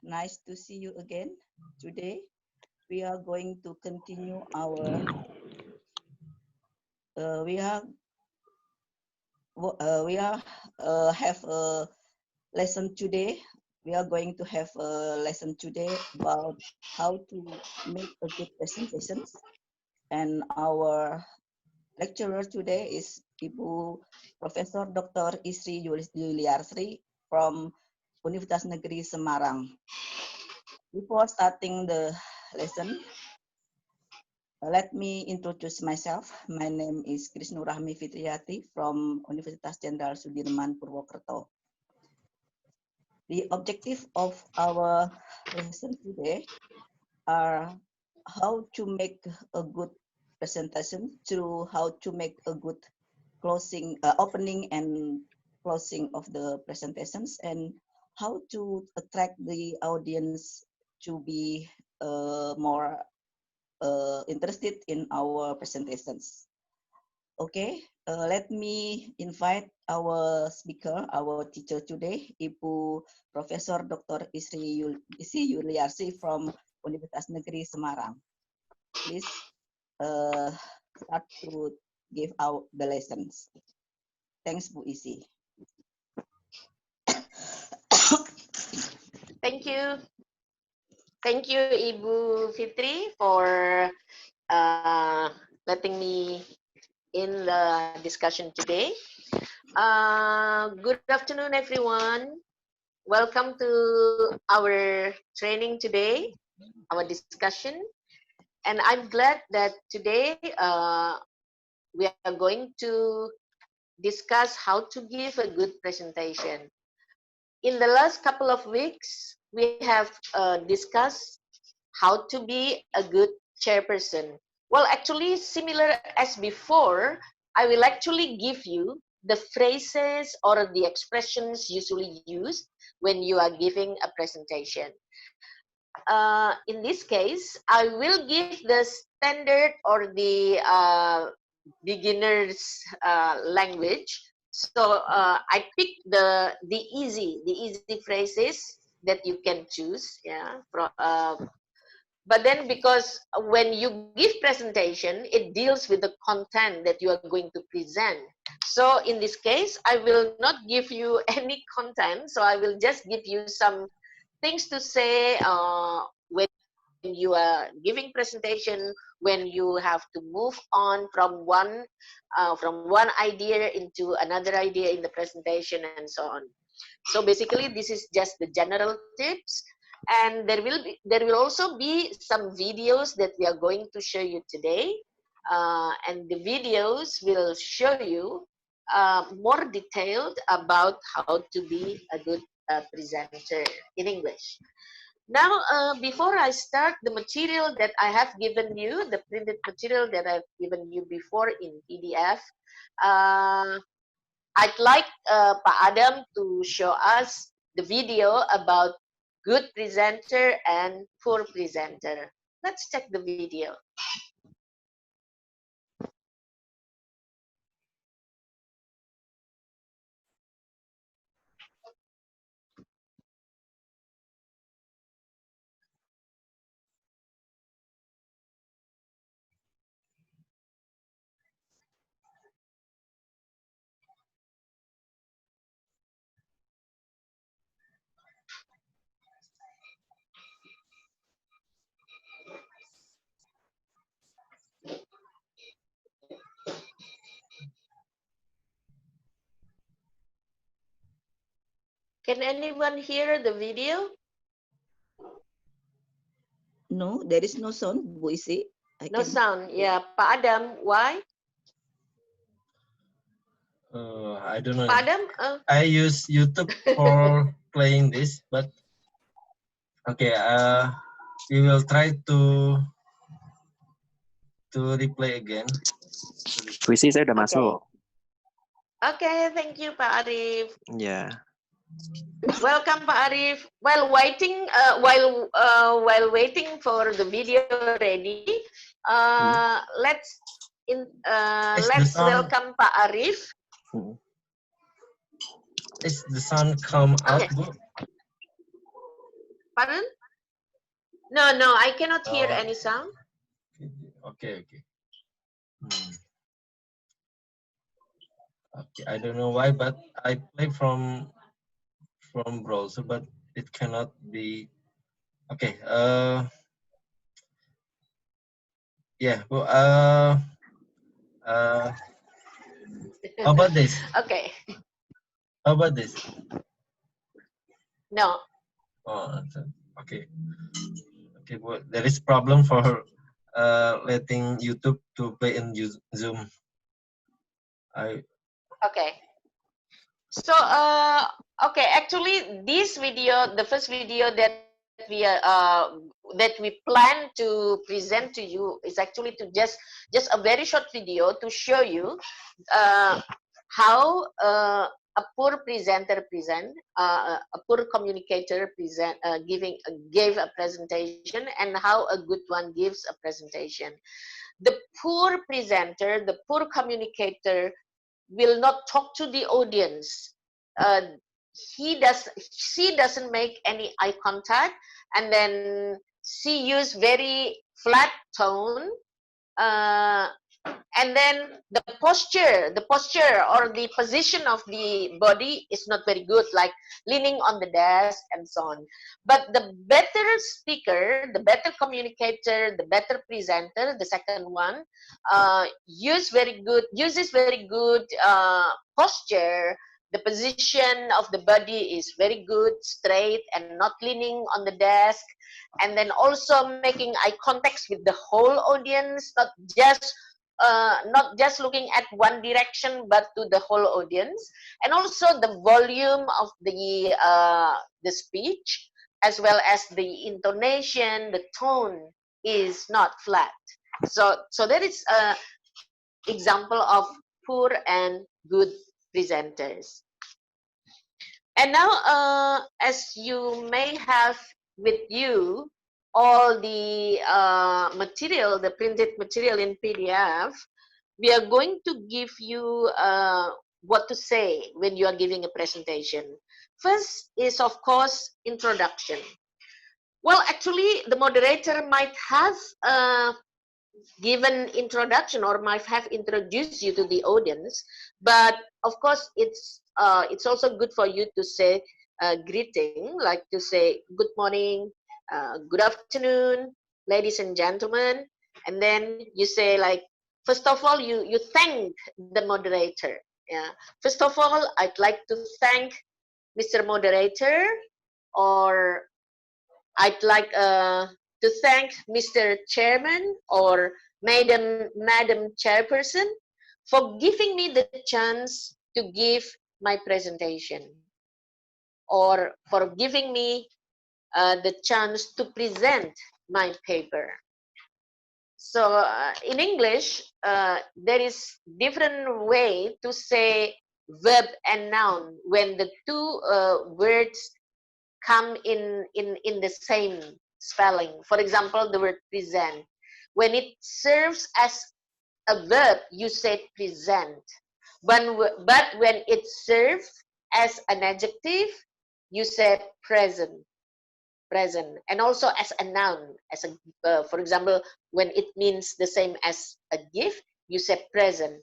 Nice to see you again. Today, we are going to continue our, we are have a lesson today. We are going to have a lesson today about how to make a good presentations. And our lecturer today is Ibu Profesor Dr. Issy Yuliasri from Universitas Negeri Semarang. Before starting the lesson, let me introduce myself. My name is Krisnurahmi Fitriati from Universitas Jenderal Sudirman Purwokerto. The objective of our lesson today are how to make a good presentation through how to make a good closing, opening and closing of the presentations, and how to attract the audience to be more interested in our presentations. Okay, let me invite our speaker, our teacher today, Ibu Profesor Dr. Issy Yuliasri from Universitas Negeri Semarang. Please start to give out the lessons. Thanks, Bu Issy. Thank you. Thank you, Ibu Fitri, for letting me in the discussion today. Good afternoon, everyone. Welcome to our training today, our discussion. And I'm glad that today we are going to discuss how to give a good presentation. In the last couple of weeks, we have discussed how to be a good chairperson. Well, actually, similar as before, I will actually give you the phrases or the expressions usually used when you are giving a presentation. In this case, I will give the standard or the beginner's language. So I picked the easy phrases that you can choose. Yeah. But then because when you give presentation, it deals with the content that you are going to present. So in this case, I will not give you any content. So I will just give you some things to say when you are giving presentation, when you have to move on from one idea into another idea in the presentation and so on. So basically, this is just the general tips. And there will also be some videos that we are going to show you today, and the videos will show you more detailed about how to be a good presenter in English. Now, before I start the material that I have given you, the printed material that I've given you before in PDF, I'd like Pak Adam to show us the video about good presenter and poor presenter. Let's check the video. Can anyone hear the video? No, there is no sound, Bu Issy. No sound. Yeah, Pak Adam, why? I don't know. Pak Adam? I use YouTube for playing this, but okay. We will try to replay again. Puisi saya udah masuk. Okay, thank you, Pak Arif. Ya. Welcome, Pak Arif. While waiting for the video ready, let's welcome Pak Arif. Is the sound come out, Bu? Pardon? No, no, I cannot hear No. any sound. Okay, okay. Okay, I don't know why, but I play from browser, but it cannot be. Okay. Yeah. Well. How about this? Okay. How about this? No. Oh, okay. Okay. Well, there is problem for letting YouTube to play in Zoom. Okay. So, okay, actually, this video, the first video that we plan to present to you is actually to just a very short video to show you how a poor presenter a poor communicator gave a presentation, and how a good one gives a presentation. The poor presenter, the poor communicator will not talk to the audience. Uh, she doesn't make any eye contact, and then she use very flat tone, uh, and then the posture or the position of the body is not very good, like leaning on the desk and so on. But the better speaker, the better communicator, the better presenter, the second one, uses very good posture. The position of the body is very good, straight, and not leaning on the desk, and then also making eye contact with the whole audience, not just looking at one direction, but to the whole audience. And also the volume of the speech, as well as the intonation, the tone is not flat. So that is a example of poor and good presenters. And now, as you may have with you all the material, the printed material in PDF, we are going to give you what to say when you are giving a presentation. First is, of course, introduction. Well, actually, the moderator might have given introduction or might have introduced you to the audience, but of course it's also good for you to say greeting, like to say good morning, good afternoon, ladies and gentlemen, and then you say, like, first of all, you thank the moderator. Yeah, first of all, I'd like to thank Mr. Moderator, or I'd like to thank Mr. Chairman or Madam Chairperson for giving me the chance to give my presentation, or for giving me the chance to present my paper. So in English, there is different way to say verb and noun when the two words come in the same spelling. For example, the word present. When it serves as a verb, you say present. But when it serves as an adjective, you say present. Present. And also as a noun, as a for example, when it means the same as a gift, you say present.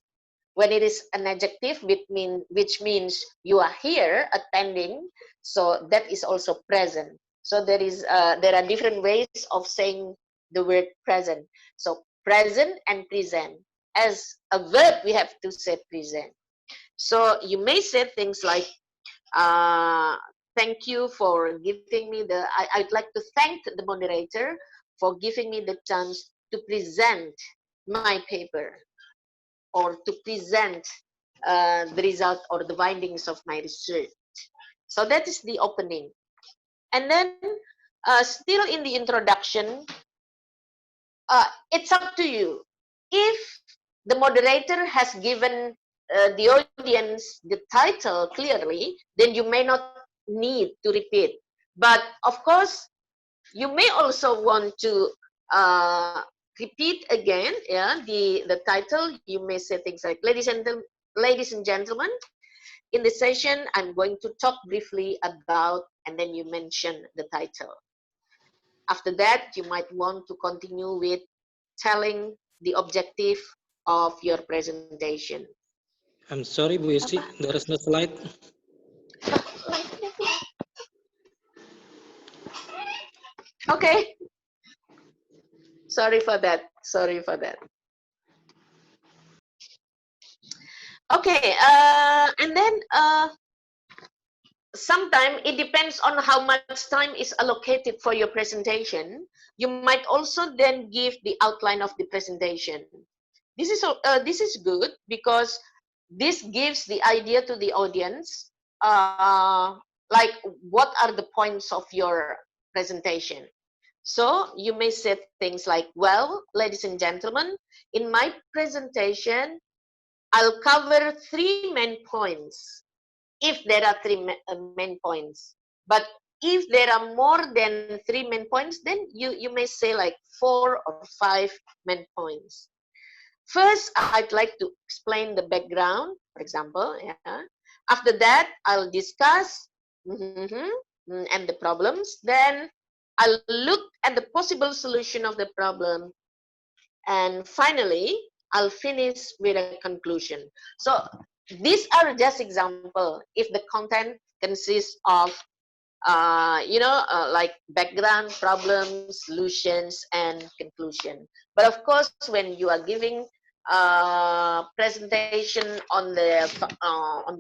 When it is an adjective, which means you are here attending, so that is also present. So there are different ways of saying the word present. So present and present. As a verb, we have to say present. So you may say things like, thank you for giving me I'd like to thank the moderator for giving me the chance to present my paper, or to present the result or the findings of my research. So that is the opening. And then still in the introduction, it's up to you. If the moderator has given the audience the title clearly, then you may not need to repeat. But of course, you may also want to repeat again, yeah, the title. You may say things like, ladies and gentlemen, in this session, I'm going to talk briefly about, and then you mention the title. After that, you might want to continue with telling the objective of your presentation. I'm sorry, Bu Issy, there is no slide. Okay, sorry for that. Sorry for that. Okay, and then sometimes it depends on how much time is allocated for your presentation. You might also then give the outline of the presentation. This is good because this gives the idea to the audience, like what are the points of your presentation. So you may say things like, well, ladies and gentlemen, in my presentation, I'll cover 3 main points, if there are 3 main points. But if there are more than 3 main points, then you may say like 4 or 5 main points. First, I'd like to explain the background, for example. Yeah. After that, I'll discuss and the problems. Then I'll look at the possible solution of the problem. And finally, I'll finish with a conclusion. So these are just example. If the content consists of like background, problems, solutions, and conclusion. But of course, when you are giving presentation on the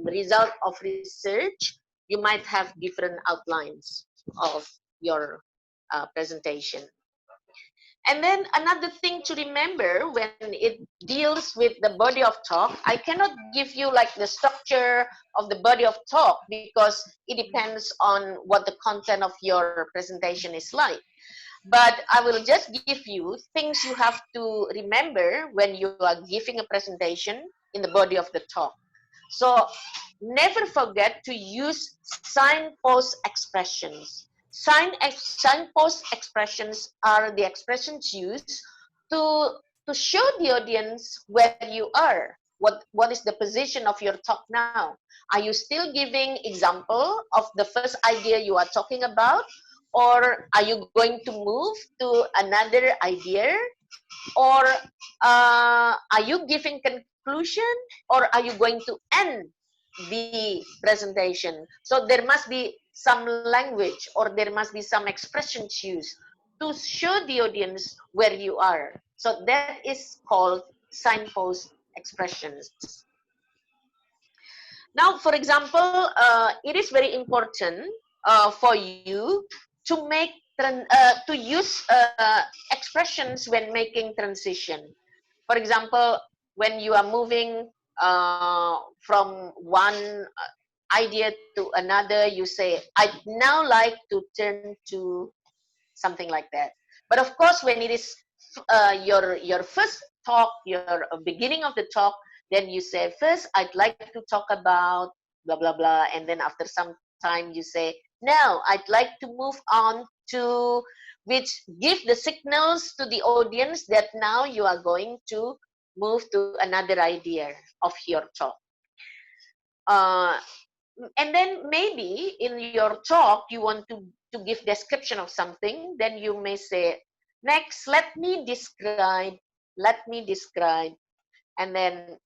result of research, you might have different outlines of your presentation. And then another thing to remember when it deals with the body of talk, I cannot give you like the structure of the body of talk because it depends on what the content of your presentation is like. But I will just give you things you have to remember when you are giving a presentation in the body of the talk. So never forget to use signpost expressions. Signpost expressions are the expressions used to show the audience where you are. What is the position of your talk now? Are you still giving example of the first idea you are talking about? Or are you going to move to another idea? Or are you giving conclusion? Or are you going to end the presentation? So there must be some language or there must be some expressions used to show the audience where you are. So that is called signpost expressions. Now, for example, it is very important for you to make to use expressions when making transition. For example, when you are moving from one idea to another, you say, I'd now like to turn to something like that. But of course, when it is your first talk, your beginning of the talk, then you say, first, I'd like to talk about blah, blah, blah. And then after some time, you say, now I'd like to move on to, which give the signals to the audience that now you are going to move to another idea of your talk. And then maybe in your talk, you want to give description of something, then you may say, next, let me describe, and then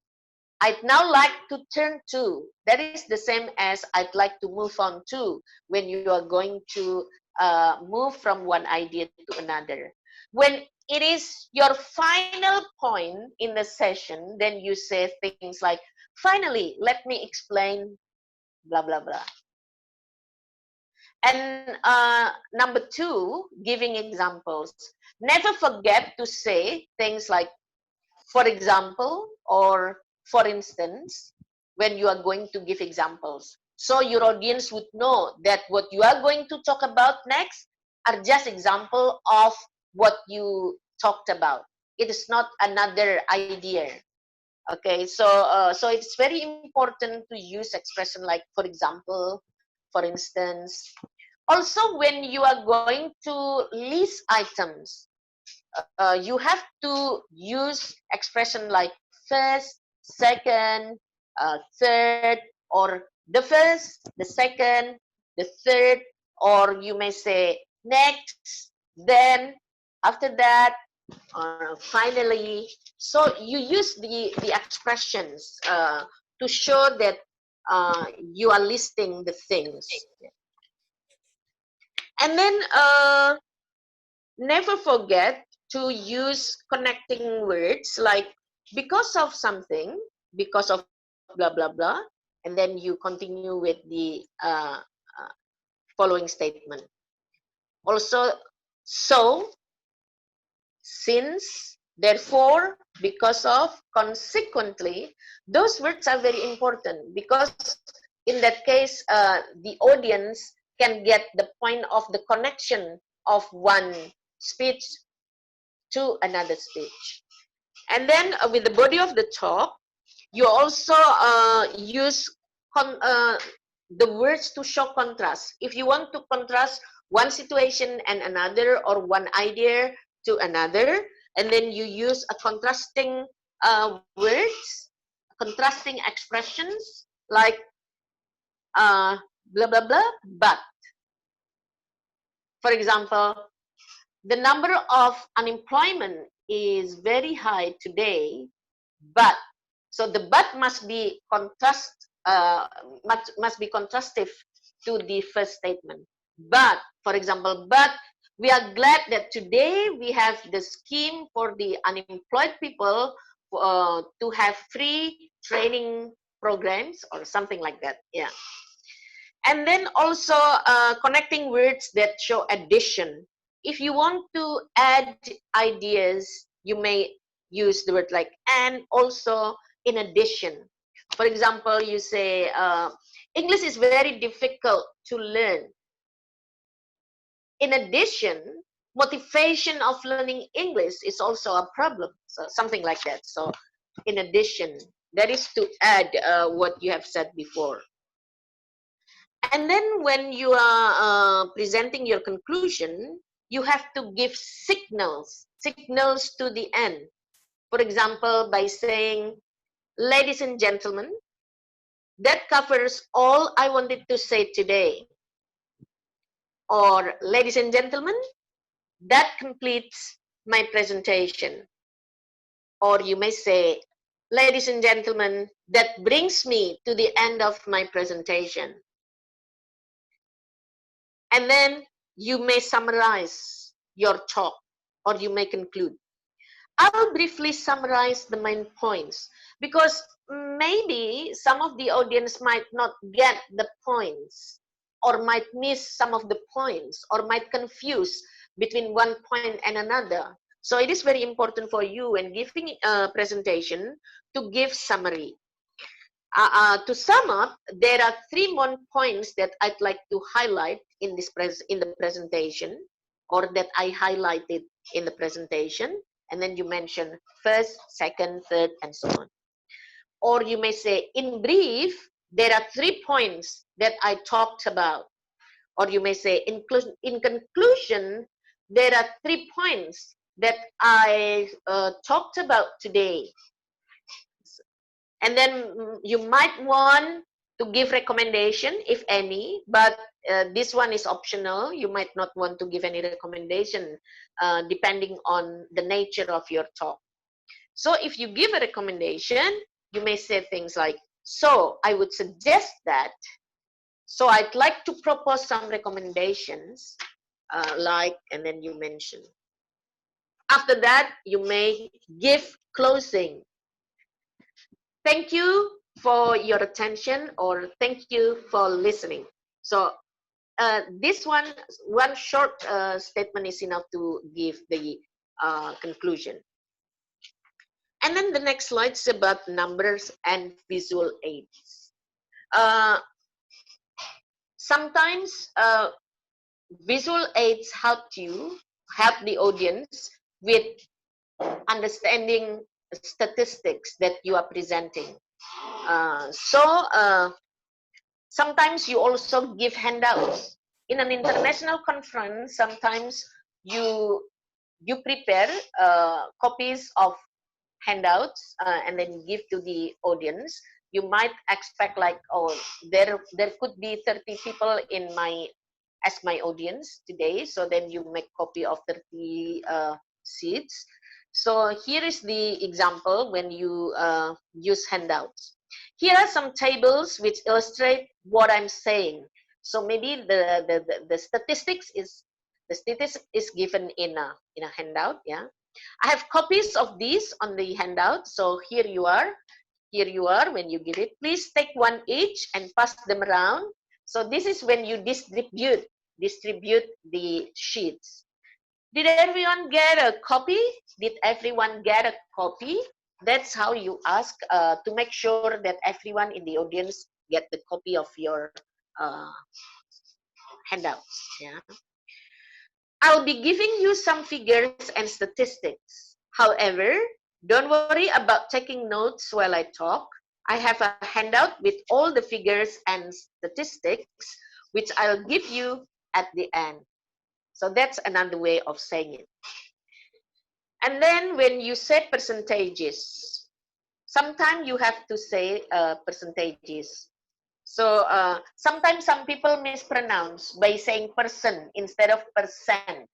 I'd now like to turn to. That is the same as I'd like to move on to when you are going to move from one idea to another. When it is your final point in the session, then you say things like, finally, let me explain blah, blah, blah. And number 2, giving examples. Never forget to say things like, for example, or for instance, when you are going to give examples. So your audience would know that what you are going to talk about next are just example of what you talked about. It is not another idea. Okay, so so it's very important to use expression like, for example, for instance. Also, when you are going to list items, you have to use expression like first, second, third, or the first, the second, the third, or you may say next, Then after that, finally, so you use the expressions to show that you are listing the things. And then never forget to use connecting words like because of something, because of blah blah blah, and then you continue with the following statement. Also, so, since, therefore, because of, consequently, those words are very important because in that case, the audience can get the point of the connection of one speech to another speech. And then with the body of the talk, you also use the words to show contrast. If you want to contrast one situation and another, or one idea to another, and then you use a contrasting words, contrasting expressions like blah blah blah, but. For example, the number of unemployment is very high today, but, so the but must be must be contrastive to the first statement. But, for example, but we are glad that today we have the scheme for the unemployed people to have free training programs or something like that. Yeah. And then also connecting words that show addition. If you want to add ideas, you may use the word like and, also in addition. For example, you say English is very difficult to learn. In addition, motivation of learning English is also a problem. So something like that. So in addition, that is to add what you have said before. And then when you are presenting your conclusion, you have to give signals to the end. For example, by saying, ladies and gentlemen, that covers all I wanted to say today. Or, ladies and gentlemen, that completes my presentation. Or you may say, ladies and gentlemen, that brings me to the end of my presentation. And then you may summarize your talk, or you may conclude. I'll briefly summarize the main points because maybe some of the audience might not get the points, or might miss some of the points, or might confuse between one point and another. So it is very important for you when giving a presentation to give summary. To sum up, there are 3 more points that I'd like to highlight in this in the presentation, or that I highlighted in the presentation, and then you mention first, second, third, and so on. Or you may say, in brief, there are 3 points that I talked about. Or you may say, in conclusion, there are 3 points that I talked about today. And then you might want to give recommendation, if any, but this one is optional. You might not want to give any recommendation depending on the nature of your talk. So if you give a recommendation, you may say things like, so I would suggest that, so I'd like to propose some recommendations, like, and then you mention. After that, you may give closing. Thank you for your attention, or thank you for listening. So this one short statement is enough to give the conclusion. And then the next slide is about numbers and visual aids. Sometimes visual aids help the audience with understanding statistics that you are presenting. Sometimes you also give handouts. In an international conference, sometimes you prepare copies of handouts and then give to the audience. You might expect like, oh, there could be 30 people in my as my audience today. So then you make copy of 30 sheets. So here is the example when you use handouts. Here are some tables which illustrate what I'm saying. So maybe the statistics is given in a handout. Yeah, I have copies of these on the handout. So here you are. Here you are when you give it. Please take one each and pass them around. So this is when you distribute the sheets. Did everyone get a copy? Did everyone get a copy? That's how you ask to make sure that everyone in the audience get the copy of your uh, handouts. Yeah. I'll be giving you some figures and statistics. However, don't worry about taking notes while I talk. I have a handout with all the figures and statistics, which I'll give you at the end. So that's another way of saying it. And then when you say percentages, sometimes you have to say percentages. So sometimes some people mispronounce by saying person instead of percent.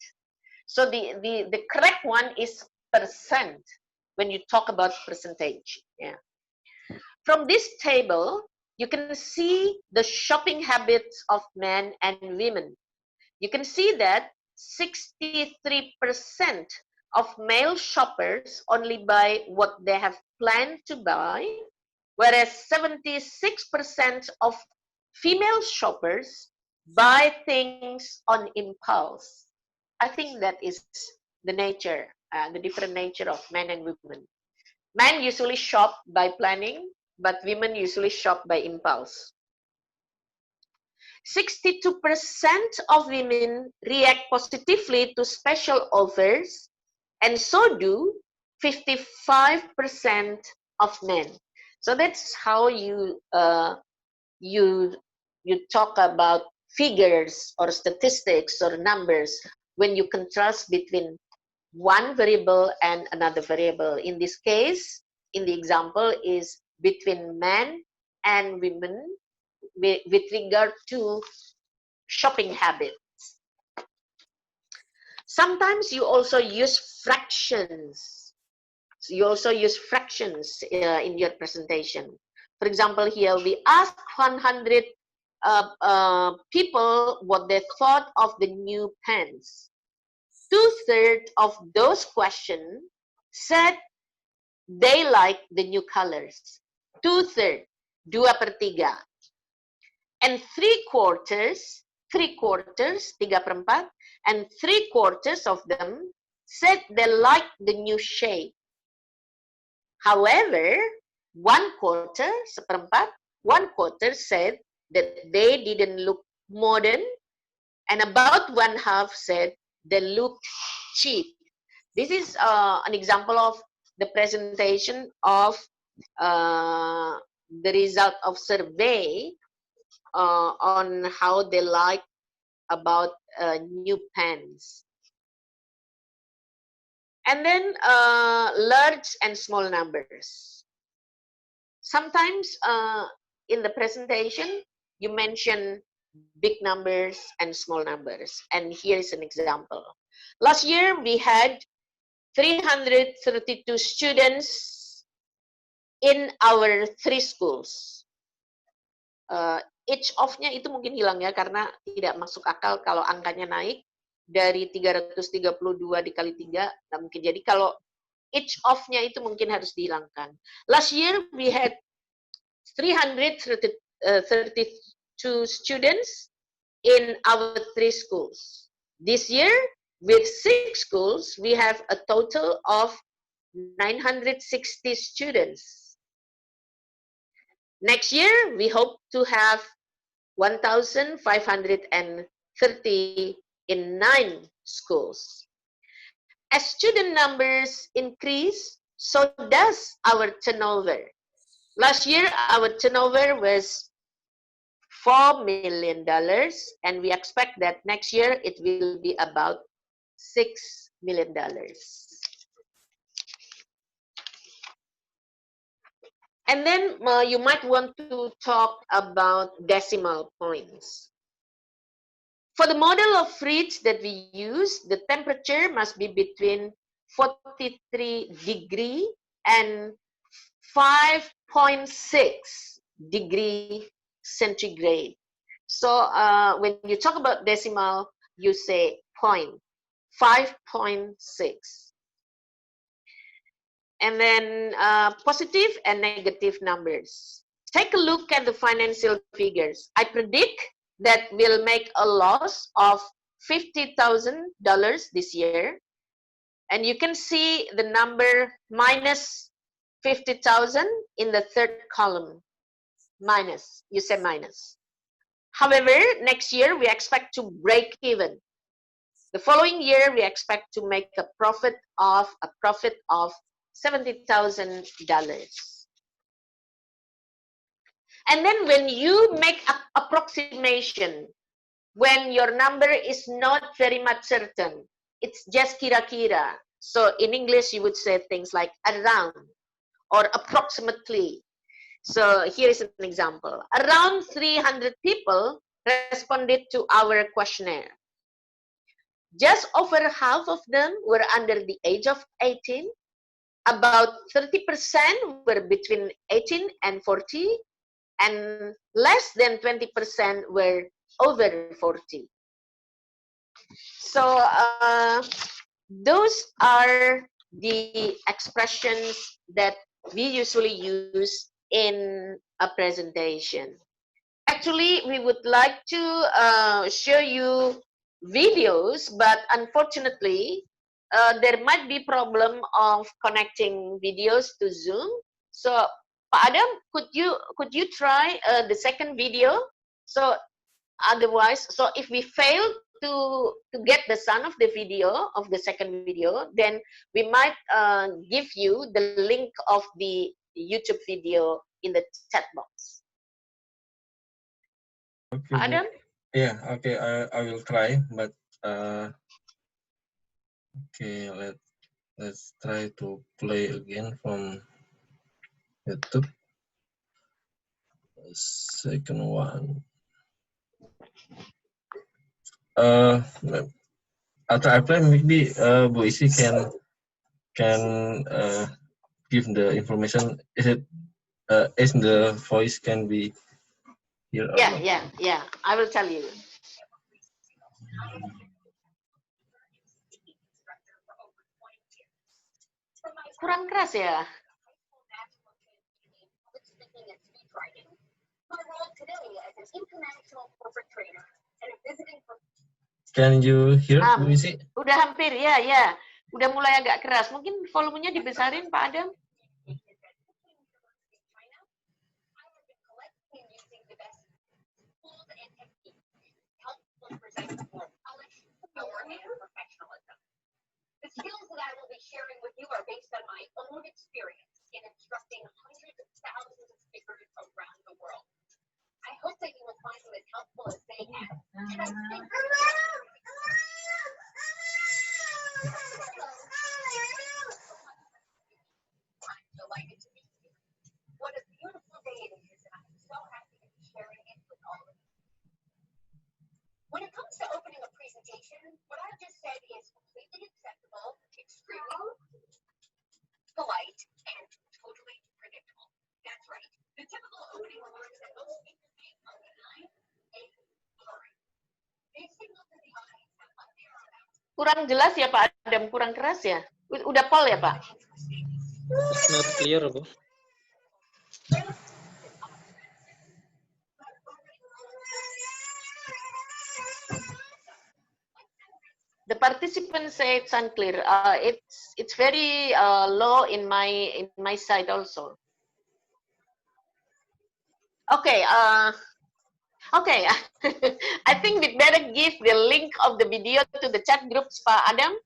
So the correct one is percent when you talk about percentage. Yeah. From this table, you can see the shopping habits of men and women. You can see that 63% of male shoppers only buy what they have planned to buy, whereas 76% of female shoppers buy things on impulse. I think that is the nature, the different nature of men and women. Men usually shop by planning, but women usually shop by impulse. 62% of women react positively to special offers, and so do 55% of men. So that's how you talk about figures or statistics or numbers when you contrast between one variable and another variable. In this case, in the example, is between men and women with regard to shopping habits. Sometimes you also use fractions. So you also use fractions in your presentation. For example, here we asked 100 people what they thought of the new pens. 2/3 of those questions said they like the new colors. 2/3, 2/3. And 3/4, 3/4, and 3/4 of them said they like the new shape. However, 1/4, seperempat, 1/4 said that they didn't look modern, and about 1/2 said they looked cheap. This is an example of the presentation of the result of survey on how they like about new pens. And then large and small numbers. Sometimes in the presentation, you mention big numbers and small numbers. And here is an example. Last year, we had 332 students in our 3 schools. Each of-nya itu mungkin hilang ya, karena tidak masuk akal kalau angkanya naik dari 332 dikali 3, nggak mungkin. Jadi kalau each of-nya itu mungkin harus dihilangkan. Last year we had 332 students in our 3 schools. This year, with 6 schools, we have a total of 960 students. Next year, we hope to have 1,530 in 9 schools. As student numbers increase, so does our turnover. Last year, our turnover was $4 million, and we expect that next year it will be about $6 million. And then you might want to talk about decimal points. For the model of fridge that we use, the temperature must be between 43 degree and 5.6 degree centigrade. So when you talk about decimal, you say point, 5.6. And then positive and negative numbers. Take a look at the financial figures. I predict that we'll make a loss of $50,000 this year. And you can see the number minus 50,000 in the third column. Minus, you say minus. However, next year we expect to break even. The following year we expect to make a profit of $70,000. And then when you make an approximation, when your number is not very much certain, it's just kira-kira. So in English, you would say things like around or approximately. So here is an example. Around 300 people responded to our questionnaire. Just over half of them were under the age of 18. About 30% were between 18 and 40. And less than 20% were over 40. So those are the expressions that we usually use in a presentation. Actually, we would like to show you videos, but unfortunately, there might be problem of connecting videos to Zoom. So, Pak Adam, could you try the second video? So, otherwise, so if we fail to get the sound of the video of the second video, then we might give you the link of the YouTube video in the chat box. Okay, Adam? Yeah, okay, I will try, but okay, let's try to play again from YouTube. Second one. After I play, maybe Bu Issy can give the information. Is the voice can be here? Or not? Yeah. I will tell you. Kurang keras ya. Can you hear Bu Issy? Udah hampir ya. Udah mulai agak keras. Mungkin volumenya dibesarin Pak Adam. The skills that I will be sharing with you are based on my own experience in instructing hundreds of thousands of speakers around the world. I hope that you will find them as helpful as they have. And I think I'm delighted to be here. What a beautiful day it is, and I'm so happy to be sharing it with all of you. When it comes to opening a presentation, what I've just said is completely acceptable, extremely polite, and totally predictable. That's right. The typical opening remarks that most speakers make are benign and boring. They signal to the audience that what they are about Kurang jelas ya Pak Adam, kurang keras ya. Udah pol ya Pak? It's not clear, Bu. The participants say it's unclear. It's very low in my side also. Okay. Okay. I think we better give the link of the video to the chat groups, Pak Adam.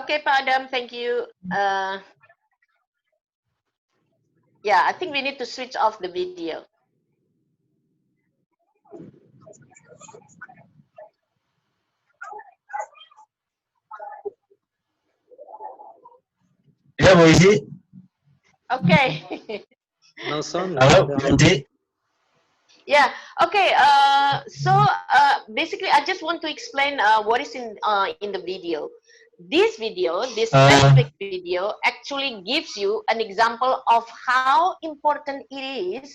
Okay, Pak Adam, thank you. Yeah, I think we need to switch off the video. Ya, Bu Isi. Okay. No sound. Halo, Bu Isi. Yeah. Okay. Basically, I just want to explain what is in the video. This video, this specific video, actually gives you an example of how important it is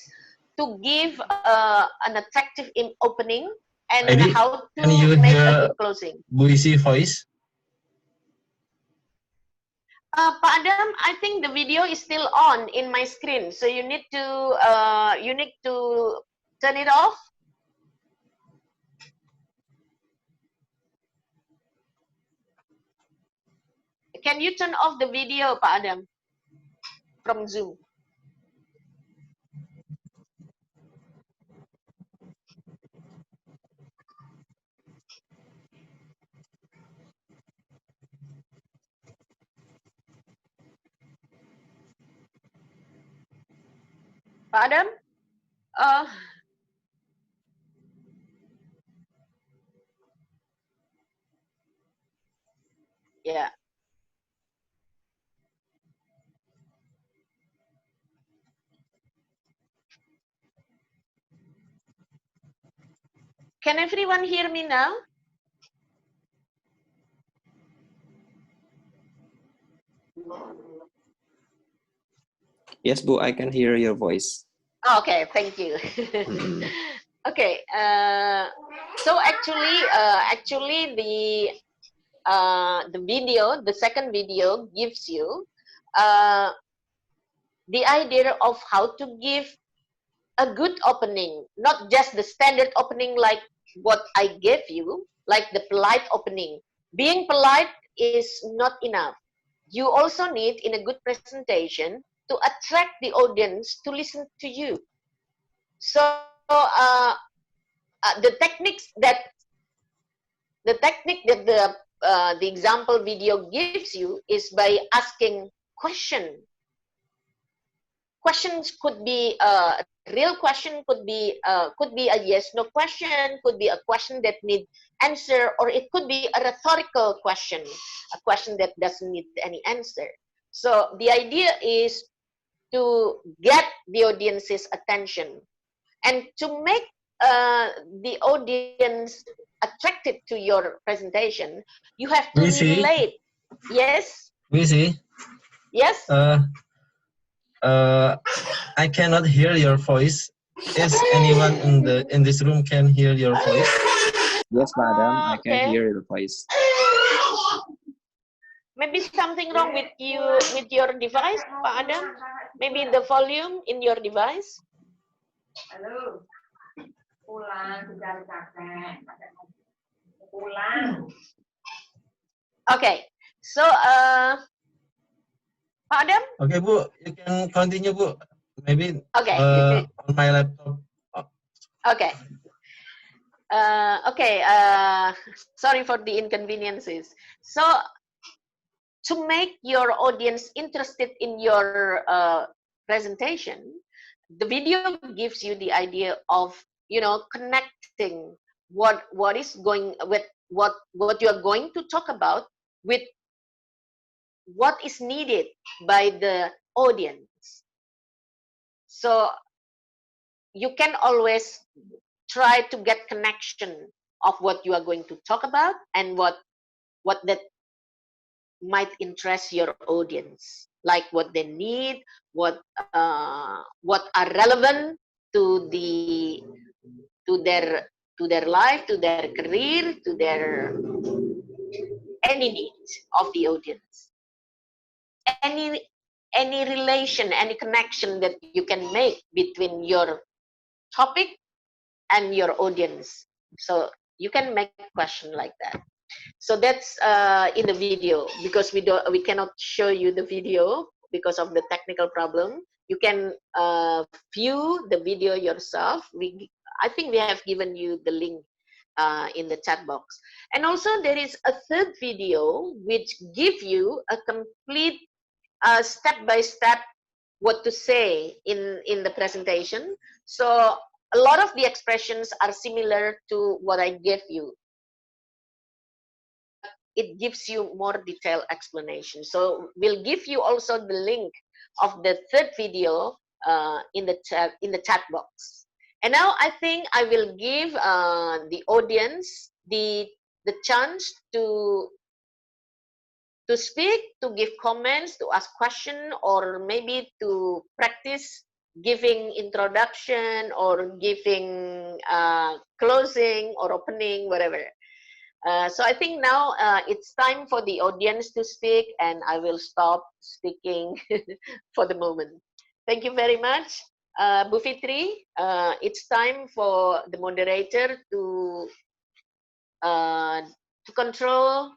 to give an attractive opening and Maybe how can you to make a hear good closing. Bu Isi voice? Pak Adam, I think the video is still on in my screen, so you need to turn it off. Can you turn off the video, Pak Adam, from Zoom? Pak Adam? Yeah. Can everyone hear me now? Yes, Bu, I can hear your voice. Okay, thank you. Okay, so actually the video, the second video gives you the idea of how to give a good opening, not just the standard opening like what I gave you, like the polite opening. Being polite is not enough. You also need, in a good presentation, to attract the audience to listen to you. So the technique that the example video gives you is by asking question. Questions could be a real question, could be a yes no question, could be a question that needs answer, or it could be a rhetorical question, a question that doesn't need any answer. So the idea is to get the audience's attention and to make the audience attracted to your presentation. You have to We see. relate. Yes. We see. Yes. I cannot hear your voice. Is anyone in this room can hear your voice? Yes, Madam, I can Okay. hear your voice. Maybe something wrong with you with your device, Pak Adam. Maybe the volume in your device. Halo. Pulang, sudah capek. Pulang. Okay. So Pak Adam? Okay, Bu, you can continue, Bu. Maybe Okay. on my laptop. Okay. Sorry for the inconveniences. So, to make your audience interested in your presentation, the video gives you the idea of, you know, connecting what is going with what you are going to talk about with what is needed by the audience. So you can always try to get connection of what you are going to talk about and what that might interest your audience, like what they need, what are relevant to their life, to their career, to their any needs of the audience, any relation, any connection that you can make between your topic and your audience. So you can make a question like that. So that's in the video, because we cannot show you the video because of the technical problem. You can view the video yourself. I think we have given you the link in the chat box. And also there is a third video which give you a complete step-by-step what to say in the presentation. So a lot of the expressions are similar to what I gave you, but it gives you more detailed explanation. So we'll give you also the link of the third video in the chat box. And now I think I will give the audience the chance to speak, to give comments, to ask question, or maybe to practice giving introduction or giving closing or opening, whatever. So I think now it's time for the audience to speak, and I will stop speaking for the moment. Thank you very much. Bu Fitri, it's time for the moderator to control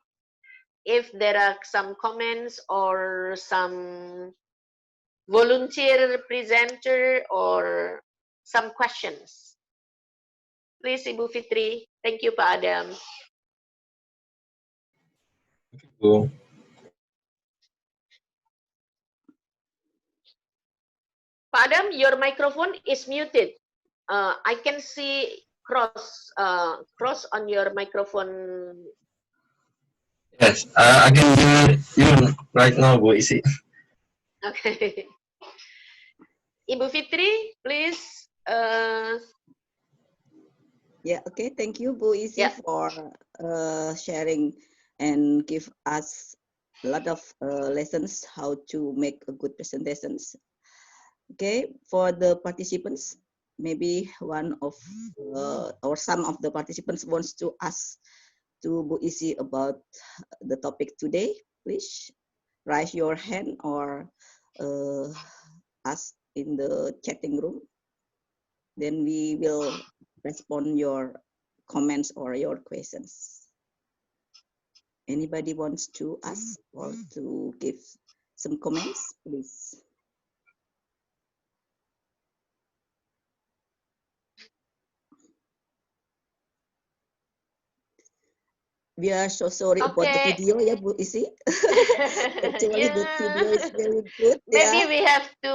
if there are some comments or some volunteer presenter or some questions. Please, Ibu Fitri. Thank you, Pak Adam. Bu. Pak Adam, your microphone is muted. I can see cross on your microphone. Yes, I can hear you right now, Bu Issy. Okay. Ibu Fitri, please. Yeah, okay. Thank you, Bu Issy, Yeah. for sharing and give us a lot of lessons how to make a good presentations. Okay, for the participants, maybe one of or some of the participants wants to ask to Bu Issy about the topic today. Please raise your hand or ask in the chatting room. Then we will respond your comments or your questions. Anybody wants to ask or to give some comments, please. We are so sorry about the video, ya Bu Issy. Actually, the video is very good. Maybe we have to,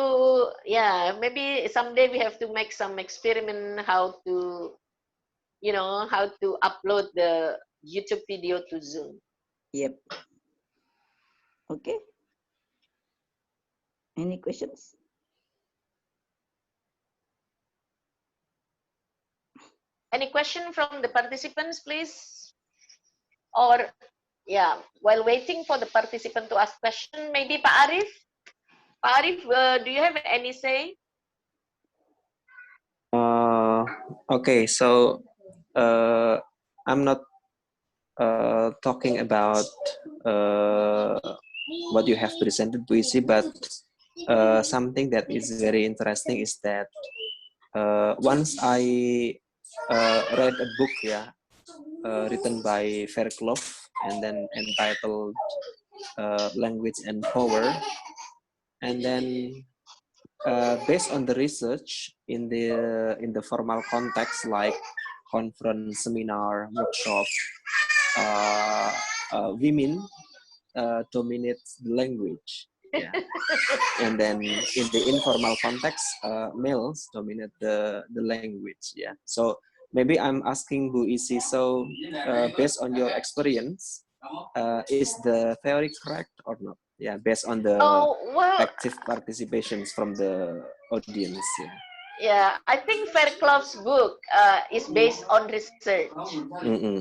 maybe someday we have to make some experiment how to, how to upload the YouTube video to Zoom. Yep. Okay. Any questions? Any question from the participants, please? Or, while waiting for the participant to ask question, maybe Pak Arif? Pak Arif, do you have any say? Okay, so I'm not talking about what you have presented, Bu Issy, but something that is very interesting is that once I read a book, written by Fairclough and then entitled Language and Power, and then based on the research in the formal context like conference, seminar, workshop, women dominate the language, and then in the informal context, males dominate the language. So maybe I'm asking Bu Issy, so based on your experience, is the theory correct or not? Based on the active participations from the audience. I think Fairclough's book is based on research.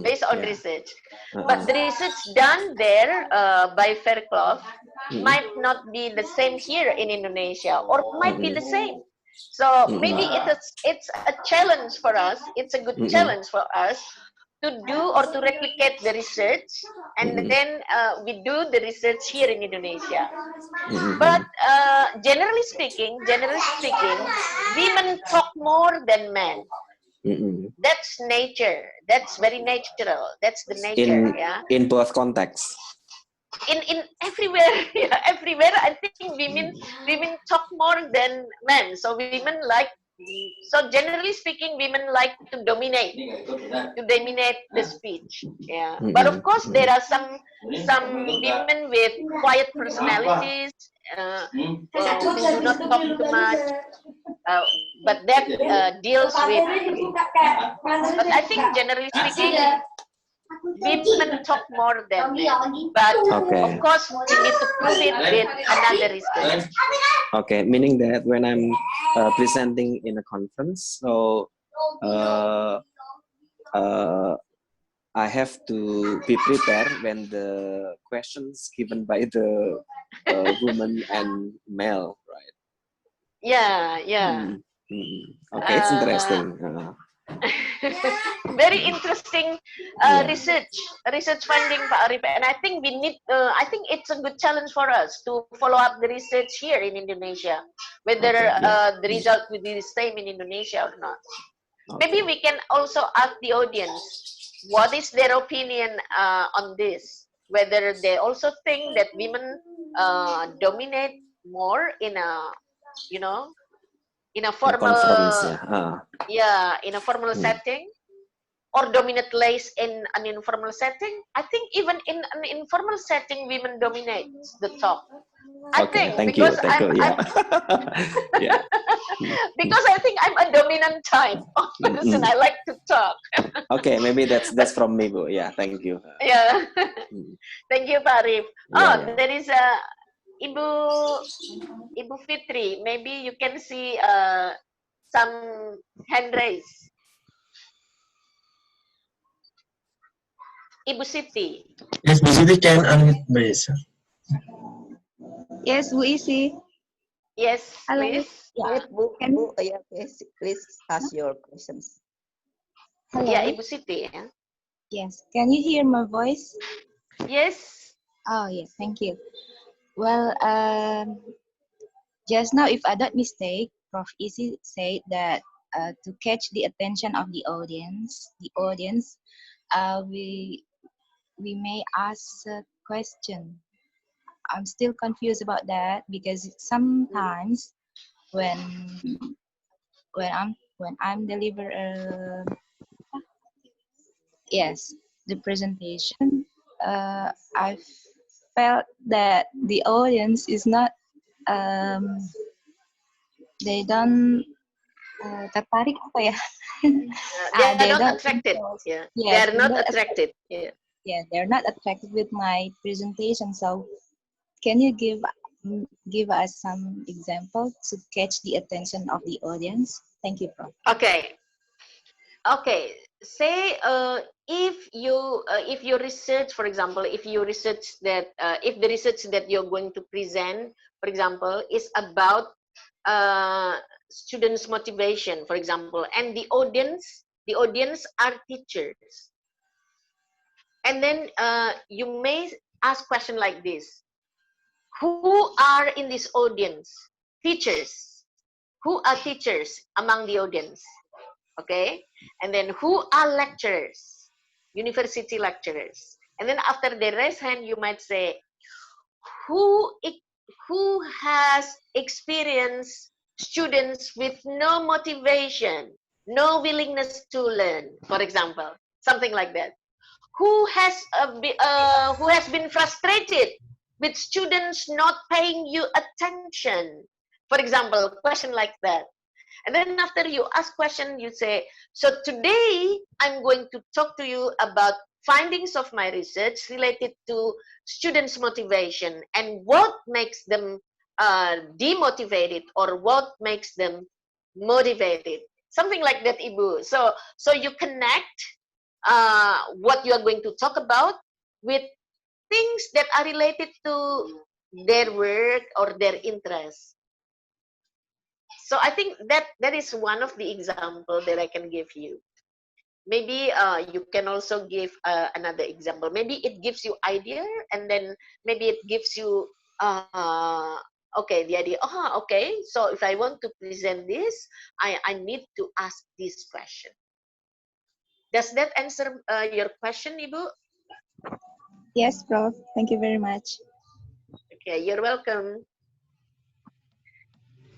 Based on research. But the research done there by Fairclough might not be the same here in Indonesia, or might be the same. So maybe it's a challenge for us. It's a good challenge for us to do or to replicate the research, and then we do the research here in Indonesia. But generally speaking, women talk more than men. That's nature. That's very natural. That's the nature. In both contexts. In everywhere, everywhere. I think women talk more than men. So women like So generally speaking, women like to dominate the speech. Yeah, but of course there are some women with quiet personalities who do not talk too much. But that deals with. But I think generally speaking, women talk more than men. But of Okay. course, we need to prove it with another research. Okay, meaning that when I'm presenting in a conference, so I have to be prepared when the questions given by the woman and male, right? Yeah, yeah. Okay, it's interesting. Very interesting Yeah. research finding, Pak Arif. And I think we need. I think it's a good challenge for us to follow up the research here in Indonesia, whether Okay, yeah. the result will be the same in Indonesia or not. Okay. Maybe we can also ask the audience what is their opinion on this. Whether they also think that women dominate more in a, you know, in a In conference, formal, yeah. in a formal setting, or dominate less in an informal setting. I think even in an informal setting, women dominate the talk. I Okay, think thank you, because yeah. Yeah. because I think I'm a dominant type of person. I like to talk. Okay, maybe that's from me, Bu. Yeah, thank you. Yeah. Thank you, Pak Arif. Yeah. There is Ibu Fitri. Maybe you can see some hand raise. Ibu Siti. Yes, Bu Siti can unmute, please. Yes, Bu Issy. Yes, Hello. please. Yeah, Bu, Can- Bu, yeah, please ask your questions. Hello. Yeah, Ibu Siti. Yeah. Yes. Can you hear my voice? Yes. Oh, yes. Thank you. Well, just now, if I don't mistake, Prof. Issy said that to catch the attention of the audience, we may ask a question. I'm still confused about that because sometimes when I'm deliver the presentation, I felt that the audience is not they don't tertarik apa ya? They are not don't attracted. interest. Yeah. They Yes, are they're not not attracted. Yeah. yeah, they're not attracted with my presentation. So, can you give us some examples to catch the attention of the audience? Thank you, Prof. Okay. Okay. Say if you research, for example, if you research that if the research that you're going to present, for example, is about students' motivation, for example, and the audience are teachers, and then you may ask question like this: who are in this audience? Teachers. Who are teachers among the audience? Okay, and then who are lecturers? University lecturers. And then after they raise hand, you might say, who has experienced students with no motivation, no willingness to learn, for example, something like that. Who has been frustrated with students not paying you attention, for example, question like that. And then after you ask question, you say, so today I'm going to talk to you about findings of my research related to students' motivation and what makes them demotivated or what makes them motivated. Something like that, Ibu. So you connect what you are going to talk about with things that are related to their work or their interests. So I think that is one of the example that I can give you. Maybe you can also give another example. Maybe it gives you idea, and then maybe it gives you okay, the idea. Oh, okay. So if I want to present this, I need to ask this question. Does that answer your question, Ibu? Yes, Prof. Thank you very much. Okay, you're welcome.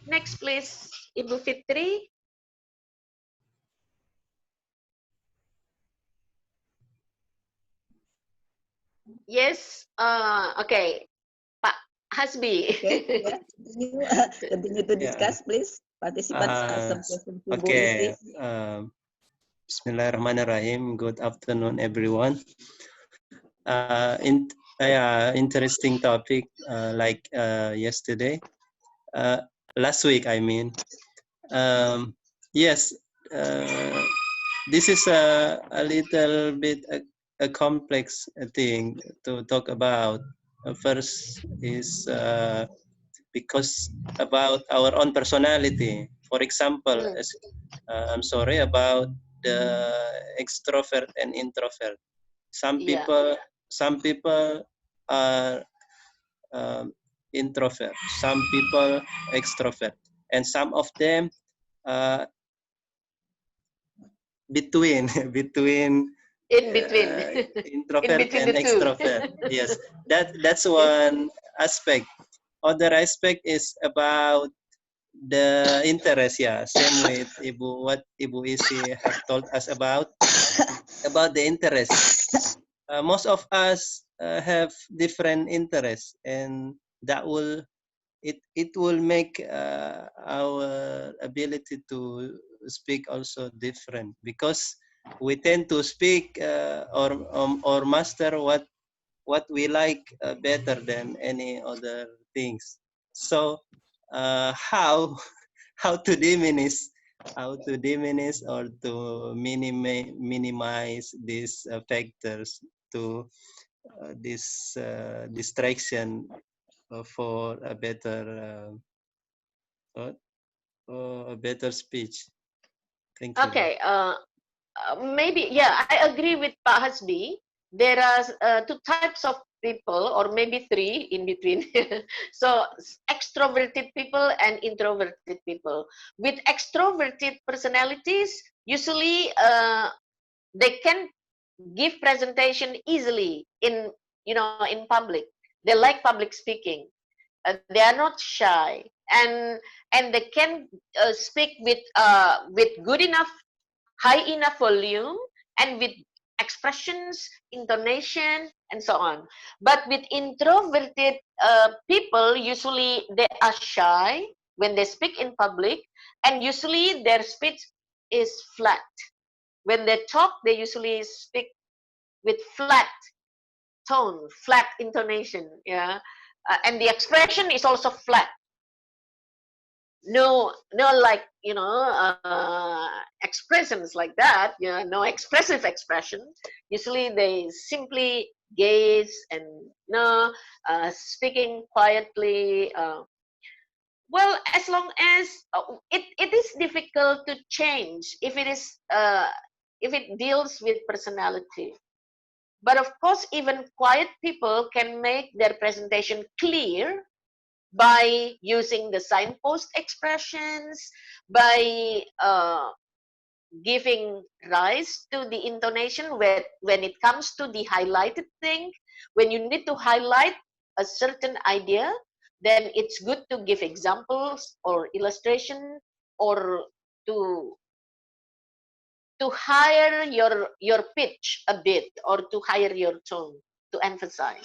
Next, please, Ibu Fitri. Yes. Okay. Pak Hasbi. Okay, yeah. Continue, continue to Yeah. discuss, please. Participants have some questions to Bu Okay. Issy. Bismillahirrahmanirrahim. Good afternoon, everyone. Yeah, interesting topic. Like yesterday, last week, I mean. Yes. This is a little bit a complex thing to talk about. First is because about our own personality. For example, Hmm. as, I'm sorry about the extrovert and introvert. Some Yeah. people, some people are introvert. Some people extrovert, and some of them uh, between between In between. In introvert between and the two. extrovert. Yes, that's one aspect. Other aspect is about the interest. Yeah, same with Ibu, what Ibu Isi have told us about the interest. Most of us have different interests, and that will it will make our ability to speak also different, because we tend to speak or master what we like better than any other things. So how how to diminish or to minimize these factors to this distraction for uh, a better speech. Thank you. Okay. Maybe, yeah, I agree with Pak Hasbi. There are two types of people, or maybe three in between. So, extroverted people and introverted people. With extroverted personalities, usually they can give presentation easily in public. They like public speaking. They are not shy, and they can speak with good enough, high enough volume, and with expressions, intonation, and so on. But with introverted people, usually they are shy when they speak in public, and usually their speech is flat. When they talk, they usually speak with flat tone, flat intonation, yeah, and the expression is also flat. No, like expressions like that. No expressive expression. Usually they simply gaze and speaking quietly. Well, as long as it is difficult to change if it deals with personality. But of course, even quiet people can make their presentation clear by using the signpost expressions, by giving rise to the intonation when it comes to the highlighted thing. When you need to highlight a certain idea, then it's good to give examples or illustration, or to higher your pitch a bit, or to higher your tone to emphasize.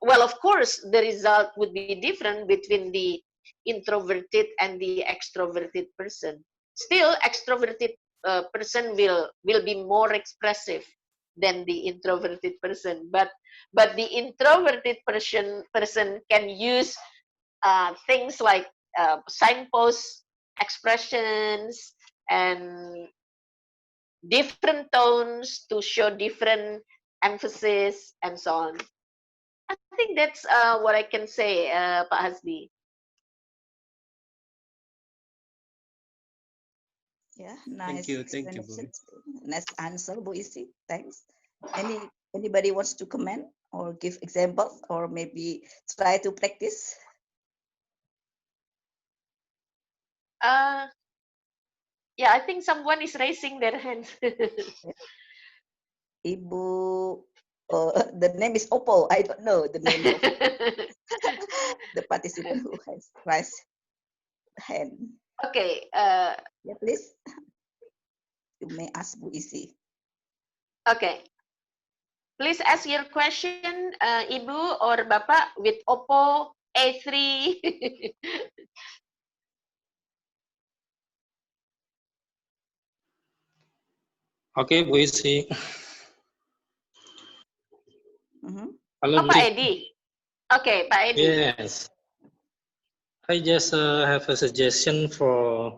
Well, of course, the result would be different between the introverted and the extroverted person. Still, extroverted person will be more expressive than the introverted person, but the introverted person can use things like signpost expressions and different tones to show different emphasis and so on. I think that's what I can say, Pak Hasbi. Yeah, Thank nice you. Thank you, explanation. Bobby. Nice answer, Bu Issy. Thanks. Anybody wants to comment or give examples or maybe try to practice? Uh, yeah, I think someone is raising their hand. Ibu, the name is Oppo. I don't know the name of the participant who has raised hand. Okay. Yeah, please. You may ask Bu Issy. Okay. Please ask your question, Ibu or Bapak, with Oppo A3. Okay, Bu Issy. Halo, Oh, Pak Edi. Okay, Pak Edi. Yes. I just have a suggestion for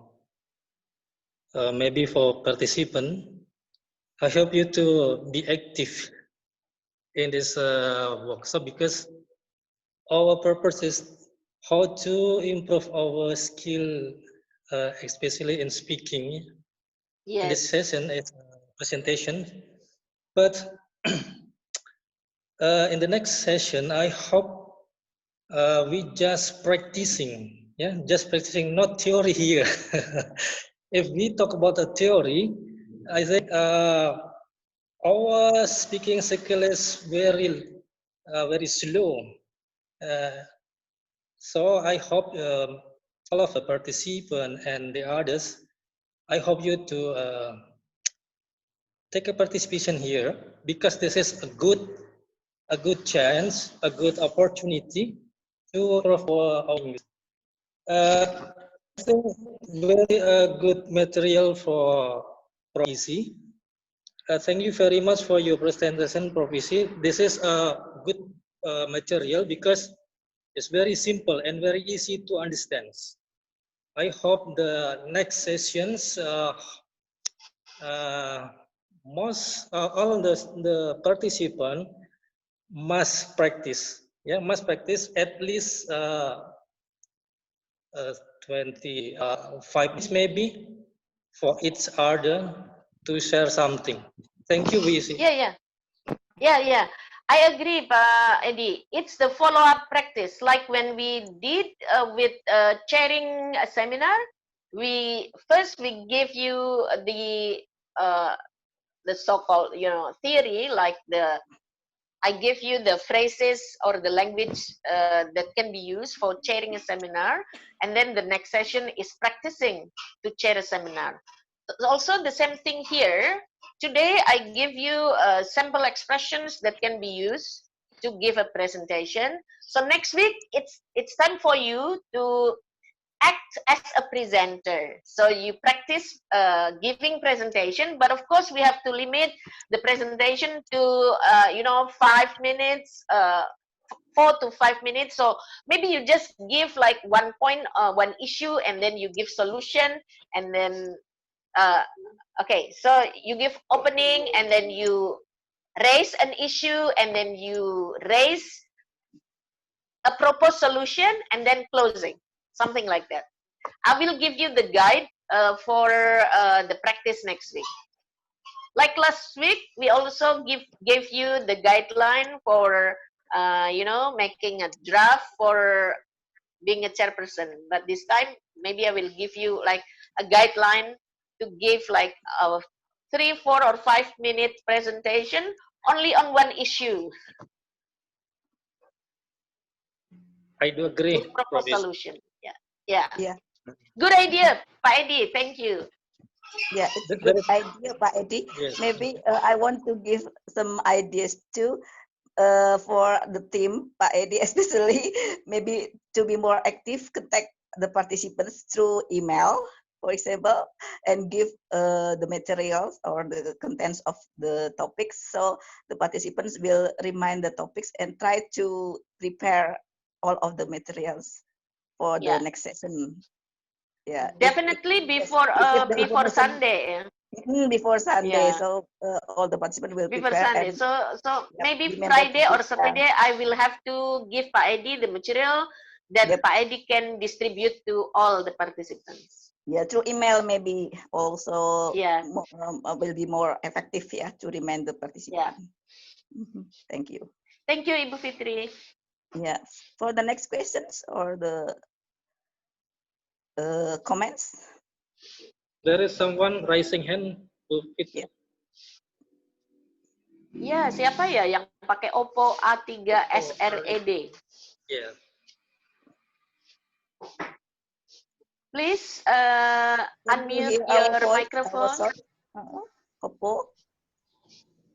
maybe for participant. I hope you to be active in this workshop because our purpose is how to improve our skill, especially in speaking. In this Yes. session, it's a presentation. But in the next session, I hope we just practicing, just practicing, not theory here. If we talk about the theory, I think our speaking skill is very slow. So I hope all of the participants and the others, I hope you to take a participation here because this is a good chance, a good opportunity to improve our English. I think very good material for Prof. Issy. Thank you very much for your presentation, Prof. Issy. This is a good material because it's very simple and very easy to understand. I hope the next sessions, all the participant must practice. Must practice at least 25 minutes maybe for each other to share something. Thank you, VC. Yeah. I agree, Pak Edi. It's the follow-up practice. Like when we did with chairing a seminar, we give you the so-called theory, like I give you the phrases or the language that can be used for chairing a seminar, and then the next session is practicing to chair a seminar. Also, the same thing here. Today, I give you sample expressions that can be used to give a presentation. So next week, it's time for you to act as a presenter. So you practice giving presentation, but of course we have to limit the presentation to 5 minutes, 4 to 5 minutes. So maybe you just give like one point, one issue, and then you give solution, and then okay. So you give opening, and then you raise an issue, and then you raise a proposed solution, and then closing, something like that. I will give you the guide for the practice next week. Like last week, we also gave you the guideline for making a draft for being a chairperson. But this time, maybe I will give you like a guideline to give like a 3, 4, or 5 minute presentation only on one issue. I do agree. With proper solution. Yeah. Yeah. Good idea, Pak Edi. Thank you. Yeah, it's a good idea, Pak Edi. Yes. Maybe I want to give some ideas too for the team, Pak Edi, especially maybe to be more active, contact the participants through email, for example, and give the materials or the contents of the topics. So the participants will remind the topics and try to prepare all of the materials for the next session. Yeah, Definitely before Sunday. Before Sunday, Yeah. so all the participants will Before prepare. Sunday. And so maybe remember Friday or Saturday, I will have to give Pak Edi the material that Pak Edi can distribute to all the participants. Yeah, through email maybe also will be more effective to remind the participants. Yeah. Thank you. Thank you, Ibu Fitri. Yeah, for the next questions or the comments. There is someone raising hand. Ya, siapa ya yang pakai Oppo A3 S.Pd? Yeah. Please unmute your microphone. Oppo.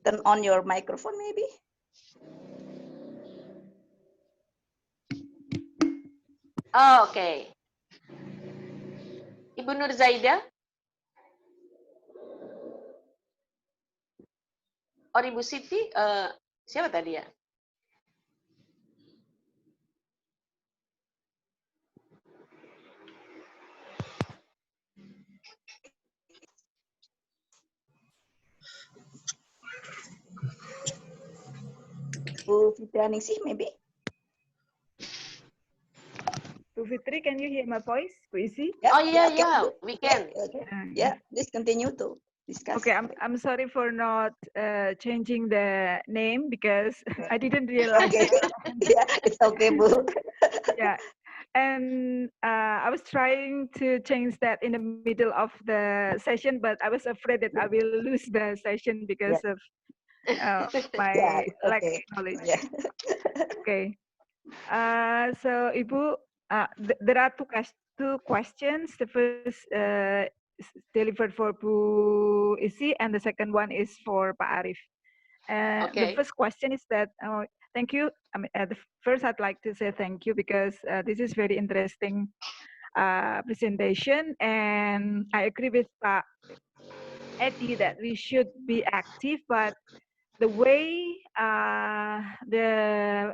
turn on your microphone maybe. Oh, okay. Ibu Nur Zaida? Or Ibu Siti? Siapa tadi ya? Bu Fitrianingsih maybe. Bu Fitri, can you hear my voice, Bu Issy? Yeah, Oh yeah, okay, yeah, good. we can. Okay. Yeah, please continue to discuss. Okay, I'm sorry for not changing the name because I didn't realize. Okay. Yeah, it's okay, Bu. Yeah, and I was trying to change that in the middle of the session, but I was afraid that I will lose the session because Yeah. of my Yeah, it's lack of okay. knowledge. Yeah. Okay. So Ibu, there are two questions. The first is delivered for Bu Issy, and the second one is for Pak Arif. The Okay. first question is that, thank you. I mean, first I'd like to say thank you because this is very interesting presentation, and I agree with Pak Edi that we should be active, but the way the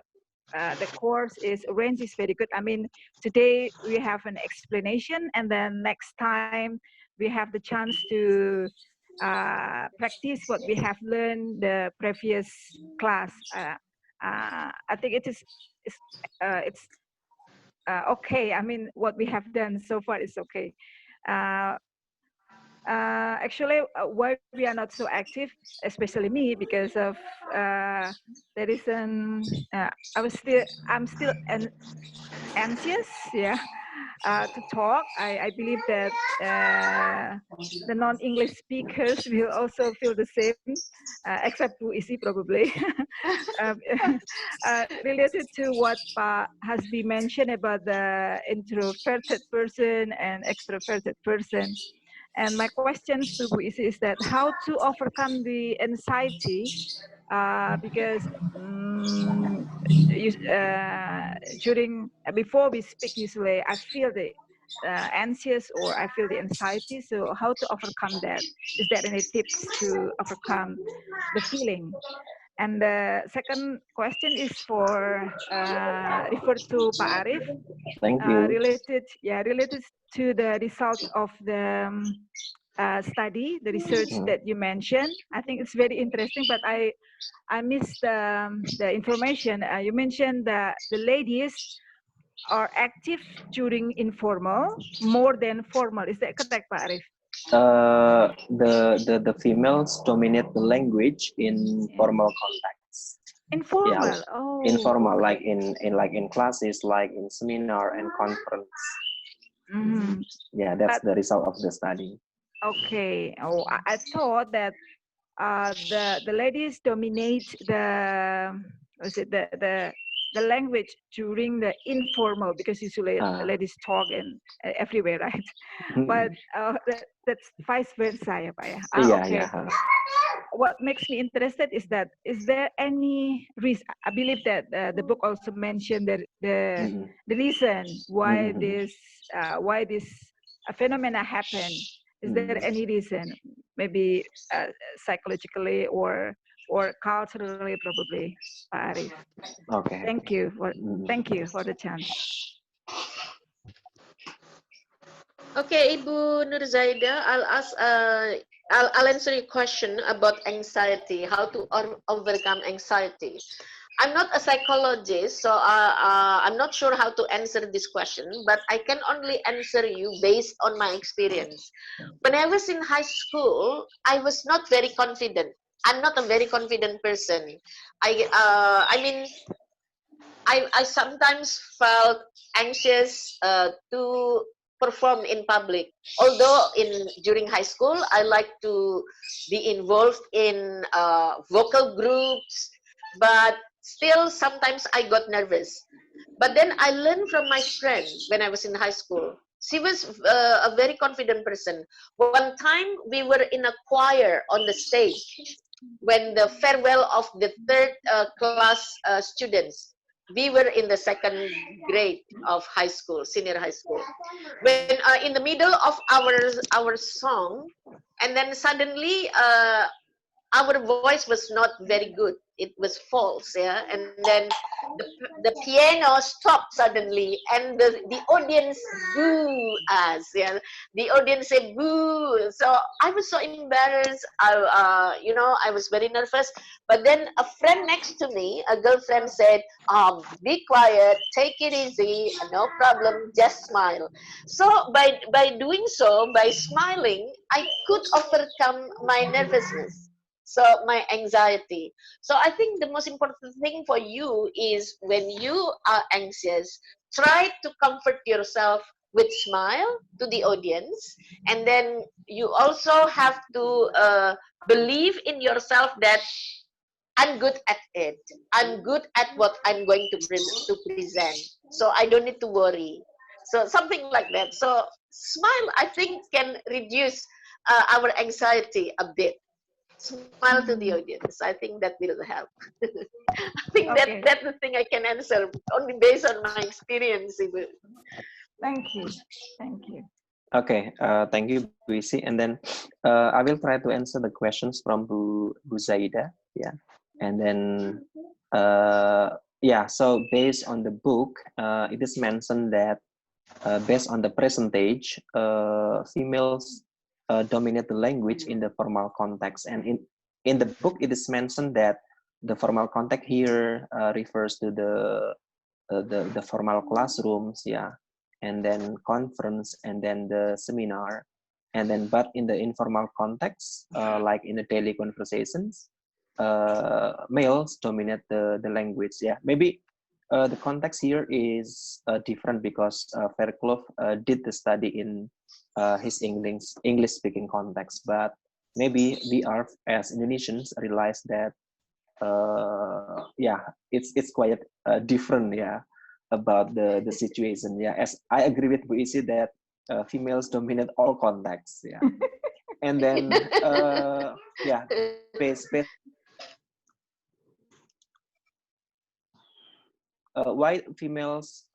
course is arranged is very good. I mean, today we have an explanation, and then next time we have the chance to practice what we have learned the previous class. I think it's okay. I mean, what we have done so far is okay. Actually, why we are not so active, especially me, because of there is I'm still anxious, yeah, to talk. I believe that the non-English speakers will also feel the same, except Bu Issy probably. uh, Related to what has been mentioned about the introverted person and extroverted person. And my questions to Bu Issy is that how to overcome the anxiety, because before we speak usually I feel the anxious or I feel the anxiety. So how to overcome that? Is there any tips to overcome the feeling? And the second question is for referred to Pak Arif. Thank you. Related to the results of the study, the research that you mentioned. I think it's very interesting, but I missed the information. You mentioned that the ladies are active during informal more than formal. Is that correct, Pak Arif? The females dominate the language in formal context. Informal. Yeah, oh, informal, okay. like in classes, like in seminar and conference. Mm-hmm. Yeah, that's the result of the study. Okay. Oh, I thought that the ladies dominate the the language during the informal, because usually ladies talk in everywhere, right? But that's vice versa, ya Pak ya. Okay. Yeah. What makes me interested is that is there any reason? I believe that the book also mentioned that the reason why this phenomena happen. Is there any reason? Maybe psychologically or culturally, probably, Pak Arif. Okay. Thank you for the chance. Okay, Ibu Nur Zaida, I'll answer your question about anxiety, how to overcome anxiety. I'm not a psychologist, so I'm not sure how to answer this question, but I can only answer you based on my experience. When I was in high school, I was not very confident. I'm not a very confident person. I mean, I sometimes felt anxious to perform in public. Although during high school, I like to be involved in vocal groups, but still sometimes I got nervous. But then I learned from my friend when I was in high school. She was a very confident person. One time we were in a choir on the stage, when the farewell of the third class students. We were in the second grade of high school, senior high school. When in the middle of our song, and then suddenly our voice was not very good. It was false, yeah. And then the piano stopped suddenly, and the audience boo us, yeah. The audience said boo. So I was so embarrassed. I was very nervous. But then a friend next to me, a girlfriend, said, "Be quiet, take it easy, no problem, just smile." So by doing so, by smiling, I could overcome my nervousness, so my anxiety. So I think the most important thing for you is when you are anxious, try to comfort yourself with smile to the audience, and then you also have to believe in yourself that I'm good at it. I'm good at what I'm going to present. So I don't need to worry. So something like that. So smile, I think, can reduce our anxiety a bit. Smile to the audience. I think that will help. I think Okay, that's the thing I can answer only based on my experience, Ibu. thank you. Thank you. Okay, thank you, Bu Issy. And then I will try to answer the questions from Bu Zaida. Yeah, and then yeah. So based on the book, it is mentioned that based on the percentage, females dominate the language in the formal context. And in the book, it is mentioned that the formal context here refers to the formal classrooms, yeah, and then conference, and then the seminar, and then but in the informal context, like in the daily conversations, males dominate the language. Yeah, maybe the context here is different because Fairclough did the study in his English speaking context, but maybe we are as Indonesians realize that yeah, it's quite different, yeah, about the situation. Yeah, as I agree with Bu Issy that females dominate all contexts. Yeah, and then yeah, based why females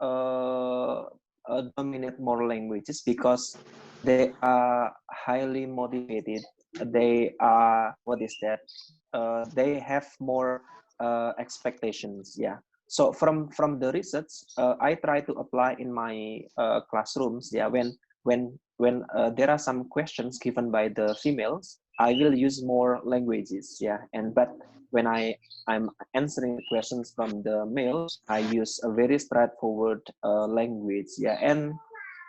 dominate more languages, because they are highly motivated. They are, what is that, they have more expectations. Yeah, so from the research, I try to apply in my classrooms. Yeah, when there are some questions given by the females, I will use more languages. Yeah, and but when I'm answering questions from the males, I use a very straightforward language. Yeah, and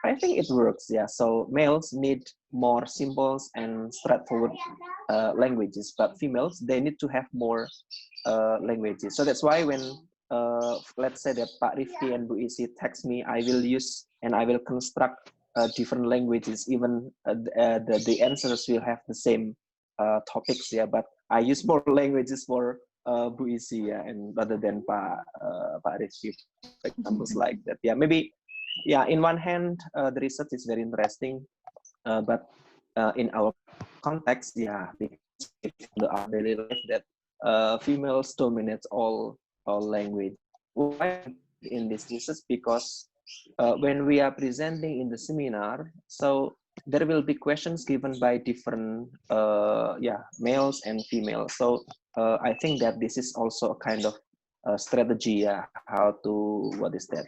I think it works. Yeah, so males need more simple and straightforward languages, but females, they need to have more languages. So that's why when let's say that Pak Rifki and Bu Issy text me, I will use and I will construct different languages. Even the answers will have the same topics. Yeah, but I use more languages for Bu Issy, yeah, and rather than Pak Rifki, for examples like that. Yeah, maybe. Yeah, in one hand, the research is very interesting, but in our context, yeah, because in our daily life that females dominate all language. Why in this research? Because when we are presenting in the seminar, so there will be questions given by different yeah, males and females. So I think that this is also a kind of strategy, yeah, how to, what is that,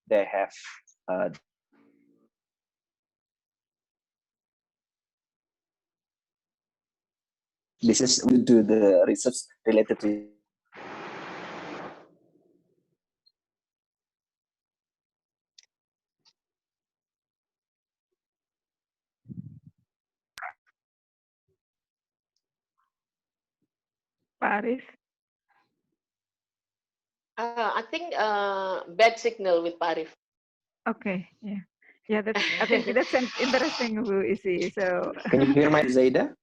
they have this is we do the research related to Pak Arif. I think bad signal with Arif. Okay, yeah. Yeah, that's an interesting, Bu Issy. So, can you hear my Zaida?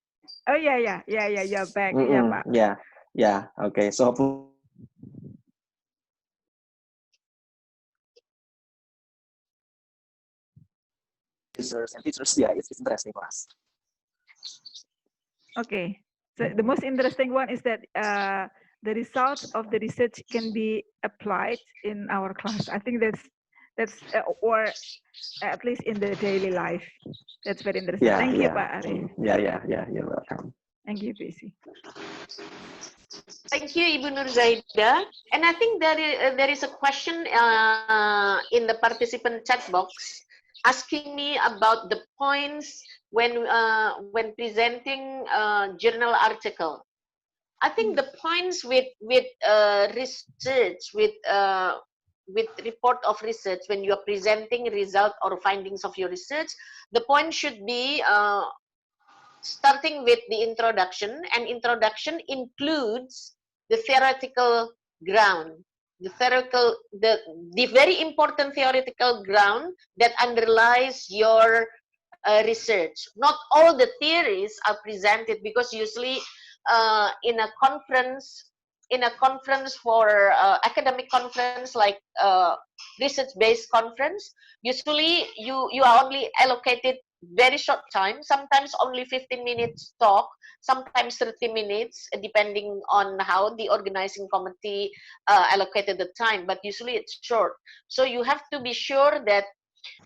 oh yeah, you're back. Yeah, Pak. Yeah, okay. So users and teachers, yeah, it's interesting for us. Okay. So the most interesting one is that the results of the research can be applied in our class. I think that's or at least in the daily life. That's very interesting. Yeah, Thank you, yeah, Pak Arif. yeah. You're welcome. Thank you, PC. Thank you, Ibu Nur Zaida. And I think there is a question in the participant chat box asking me about the points when presenting journal article. I think the points with research with report of research when you are presenting result or findings of your research, the point should be starting with the introduction, and introduction includes the theoretical ground, the very important theoretical ground that underlies your research. Not all the theories are presented, because usually in a conference for academic conference like research-based conference, usually you are only allocated very short time, sometimes only 15 minutes talk, sometimes 30 minutes, depending on how the organizing committee allocated the time, but usually it's short. So you have to be sure that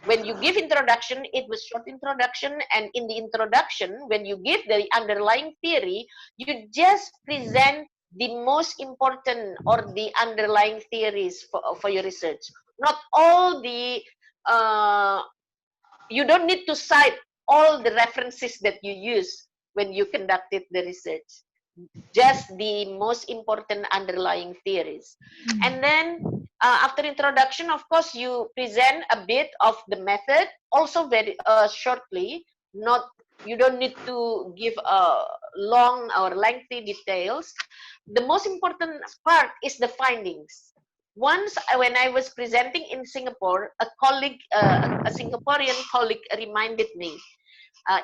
when you give introduction, it was short introduction, and in the introduction, when you give the underlying theory, you just present the most important or the underlying theories for your research. Not all the you don't need to cite all the references that you use when you conducted the research, just the most important underlying theories. And then after introduction, of course, you present a bit of the method, also very shortly. Not, you don't need to give long or lengthy details. The most important part is the findings. Once when I was presenting in Singapore, a colleague, a Singaporean colleague reminded me,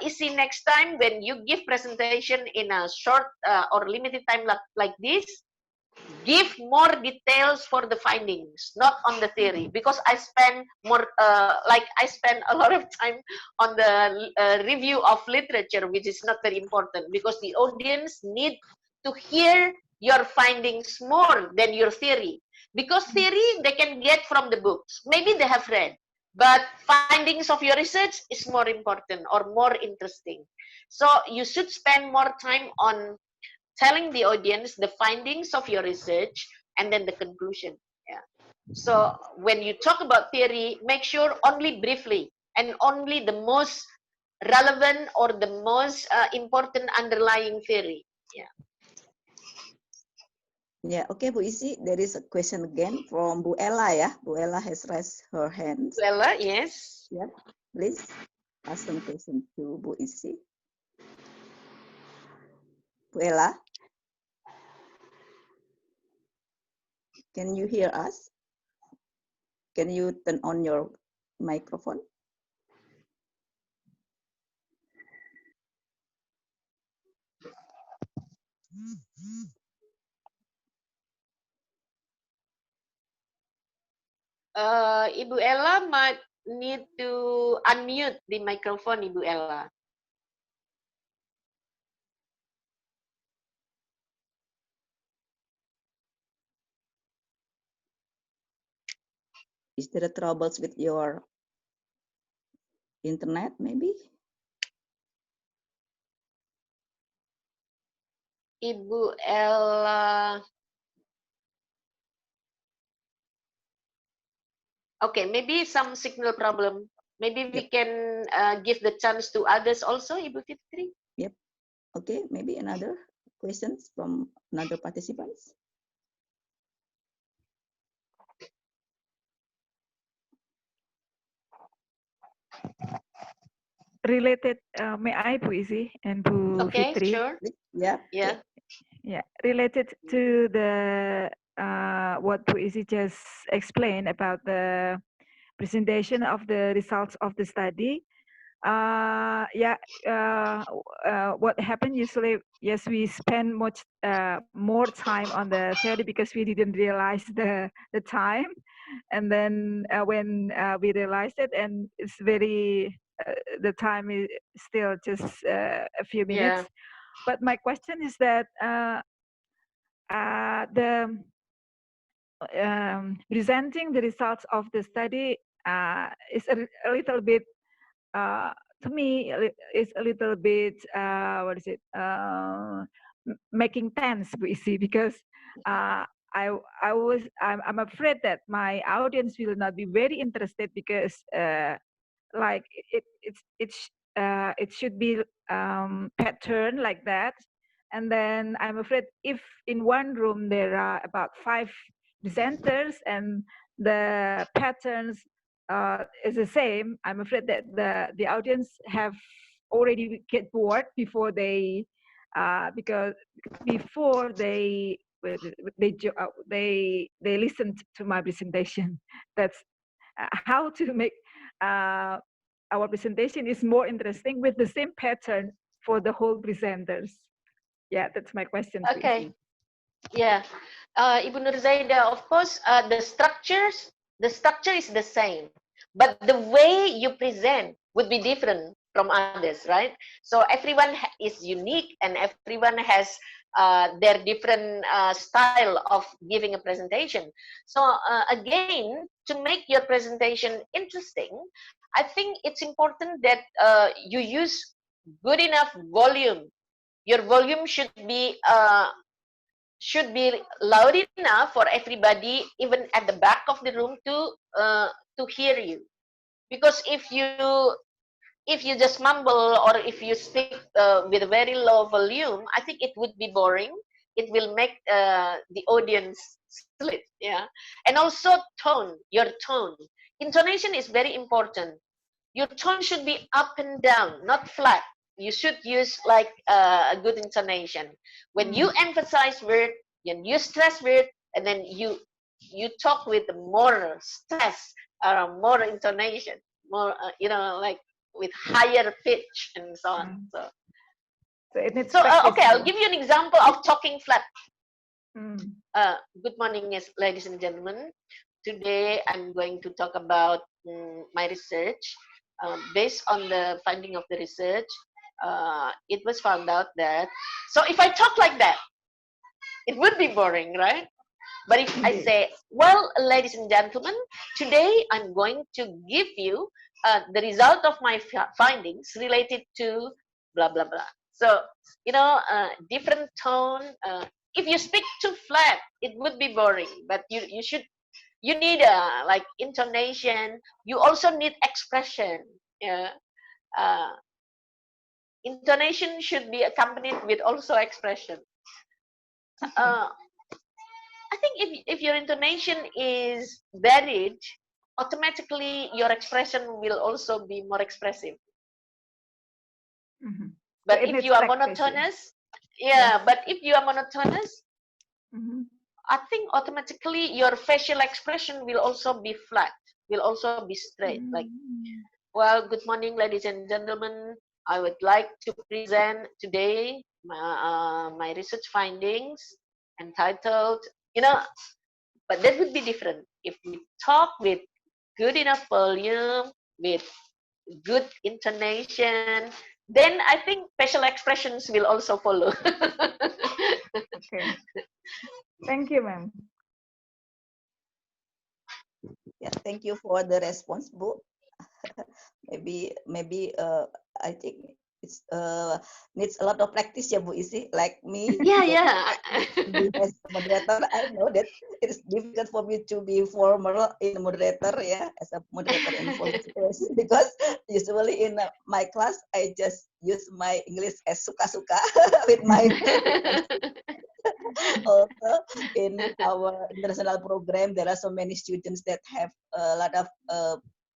Issy, next time when you give presentation in a short or limited time like this, give more details for the findings, not on the theory, because I spend more, I spend a lot of time on the review of literature, which is not very important, because the audience need to hear your findings more than your theory, because theory they can get from the books, maybe they have read, but findings of your research is more important or more interesting. So you should spend more time on telling the audience the findings of your research and then the conclusion. Yeah. So when you talk about theory, make sure only briefly and only the most relevant or the most important underlying theory. Yeah. Yeah, okay, Bu Issy, there is a question again from Bu Ella, ya. Bu Ella has raised her hand. Well, yes. Yeah, please ask some question to Bu Issy. Bu Ella, can you hear us? Can you turn on your microphone? Ibu Ella might need to unmute the microphone, Ibu Ella. Is there troubles with your internet, maybe? Ibu Ella. Okay, maybe some signal problem. Maybe we can give the chance to others also, Ibu Fitri. Yep. Okay, maybe another questions from another participants. Related, may I, Bu Issy and Bu Okay, Fitri? sure. Yeah. Yeah. Yeah, related to the what Bu Issy just explained about the presentation of the results of the study. What happened usually? Yes, we spend much more time on the theory because we didn't realize the time, and then when we realized it, and it's very the time is still just a few minutes. Yeah. But my question is that the presenting the results of the study is a little bit to me is a little bit what is it making tense, we see, because I'm afraid that my audience will not be very interested because like it should be pattern like that, and then I'm afraid if in one room there are about 5 presenters and the patterns is the same, I'm afraid that the audience have already get bored before they because before they listened to my presentation. That's how to make our presentation is more interesting with the same pattern for the whole presenters. Yeah, that's my question. Okay. Yeah. Ibu Nurzaida, of course, the structure is the same, but the way you present would be different from others, right? So everyone is unique, and everyone has their different style of giving a presentation. So again, to make your presentation interesting, I think it's important that you use good enough volume. Your volume should be loud enough for everybody, even at the back of the room, to hear you. Because if you just mumble, or if you speak with a very low volume, I think it would be boring. It will make the audience sleep. Yeah, and also your tone, intonation is very important. Your tone should be up and down, not flat. You should use like a good intonation. When you emphasize word, when you stress word, and then you talk with more stress, more intonation, more like with higher pitch and so on. So it needs So practice. okay, I'll give you an example of talking flat. Mm. Good morning, yes, ladies and gentlemen. Today I'm going to talk about my research. Based on the finding of the research, it was found out that, so if I talk like that, it would be boring, right? But if I say, well, ladies and gentlemen, today I'm going to give you the result of my findings related to blah, blah, blah. So, different tone. If you speak too flat, it would be boring, but you need like intonation. You also need expression. Yeah. Intonation should be accompanied with also expression. I think if your intonation is varied, automatically your expression will also be more expressive. Mm-hmm. But So if you are monotonous, but if you are monotonous, I think automatically your facial expression will also be flat, will also be straight. Like, well, good morning, ladies and gentlemen. I would like to present today my research findings entitled, but that would be different if we talk with good enough volume, with good intonation, then I think facial expressions will also follow. Okay. Thank you, ma'am. Yeah, thank you for the response, Bu. maybe I think it's needs a lot of practice, ya, Bu Issy, like me. Yeah. As a moderator, I know that it's difficult for me to be formal in moderator, as a moderator in formal situation, because usually in my class I just use my English as suka-suka with my also in our international program there are so many students that have a lot of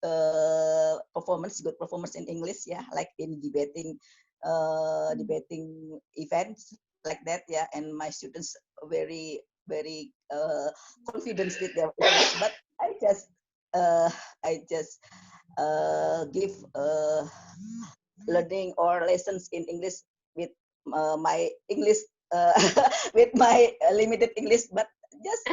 good performance in English, like in debating events like that, and my students very confident with their English, but I just give learning or lessons in English with my English with my limited English, but just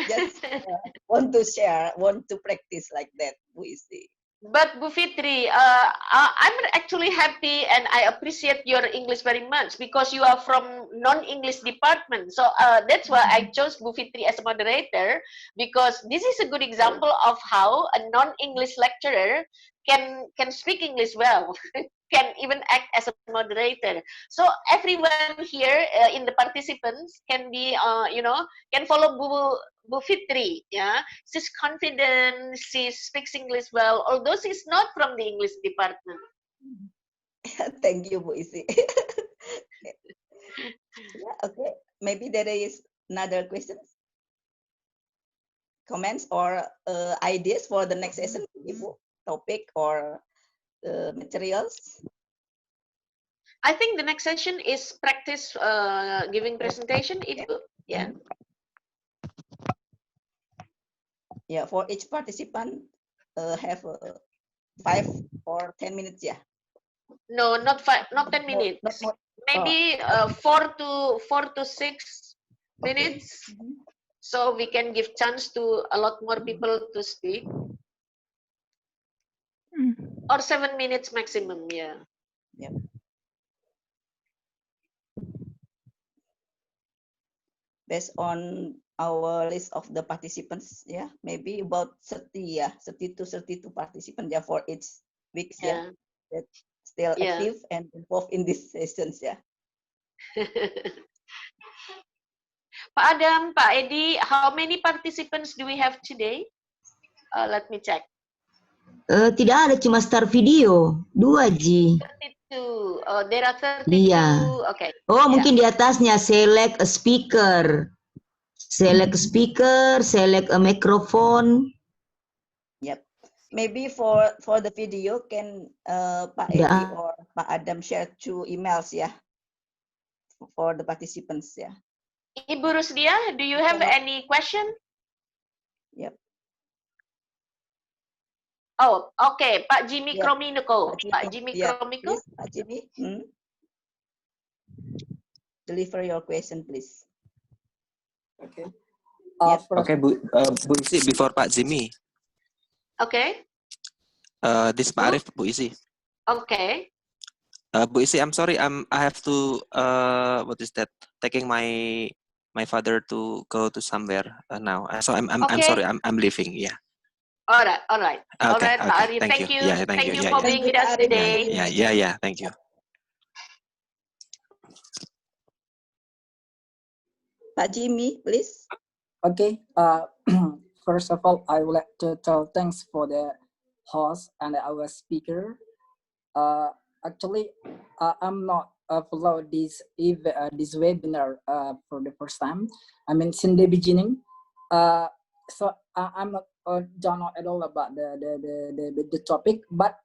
want to share, want to practice like that, we see. But Bu Fitri, I'm actually happy and I appreciate your English very much because you are from non-English department. So that's why I chose Bu Fitri as a moderator, because this is a good example of how a non-English lecturer can speak English well, can even act as a moderator. So everyone here in the participants can be, can follow Bu Fitri, yeah. She's confident, she speaks English well, although she's not from the English department. Thank you, Bu Issy. Yeah, okay. Maybe there is another questions, comments, or ideas for the next session, Ibu, topic or materials. I think the next session is practice giving presentation, Ibu. Yeah. Yeah, for each participant have 5 or 10 minutes. Yeah. No, not 10 More, minutes. not more. Maybe 4 to 6 minutes. Okay. So we can give chance to a lot more people to speak. Or 7 minutes maximum, yeah. Yep. Based on our list of the participants, yeah, maybe about 30, yeah, 30 to 32 participants, yeah, for each week, yeah, that still active and involved in these sessions, yeah. Pak Adam, Pak Edi, how many participants do we have today? Let me check. Tidak ada, cuma start video. 2, Ji. 32. There are 32. Iya. Okay. Oh, mungkin di atasnya select a speaker. Select a speaker, select a microphone. Yep. Maybe for the video, can Pak Edi or Pak Adam share 2 emails, yeah, for the participants, yeah. Ibu Rusdia, do you have any question? Yep. Oh, okay. Pak Jimmy Kromiko. Pak Jimmy Yeah, Kromiko. please, Pak Jimmy. Deliver your question, please. Okay. Yep. Okay, Bu Issy, before Pak Jimmy. Okay. This Pak Arif, Bu Issy. Okay. Bu Issy, I'm sorry, I have to what is that? Taking my father to go to somewhere now. So I'm sorry, I'm leaving. Yeah. All right. Okay, All right, Pak okay. Arif. Thank you. Yeah, Thank you Yeah, for yeah. being with us today. Yeah. Thank you. Pak Jimmy, please. Okay. First of all, I would like to tell thanks for the host and our speaker. Actually, I'm not follow this webinar for the first time. I mean, since the beginning. So I'm not don't know at all about the topic, but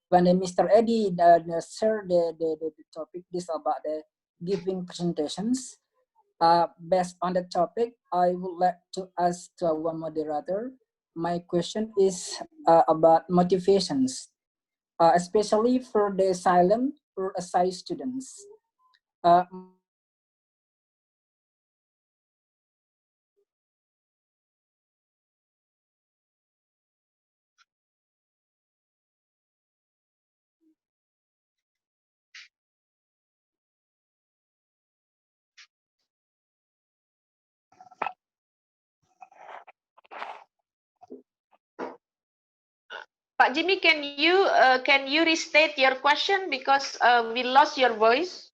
when Mr. Eddie shared the topic, this about the giving presentations. Based on the topic, I would like to ask to our moderator. My question is about motivations, especially for the silent or aside students. Pak Jimmy, can you restate your question because we lost your voice?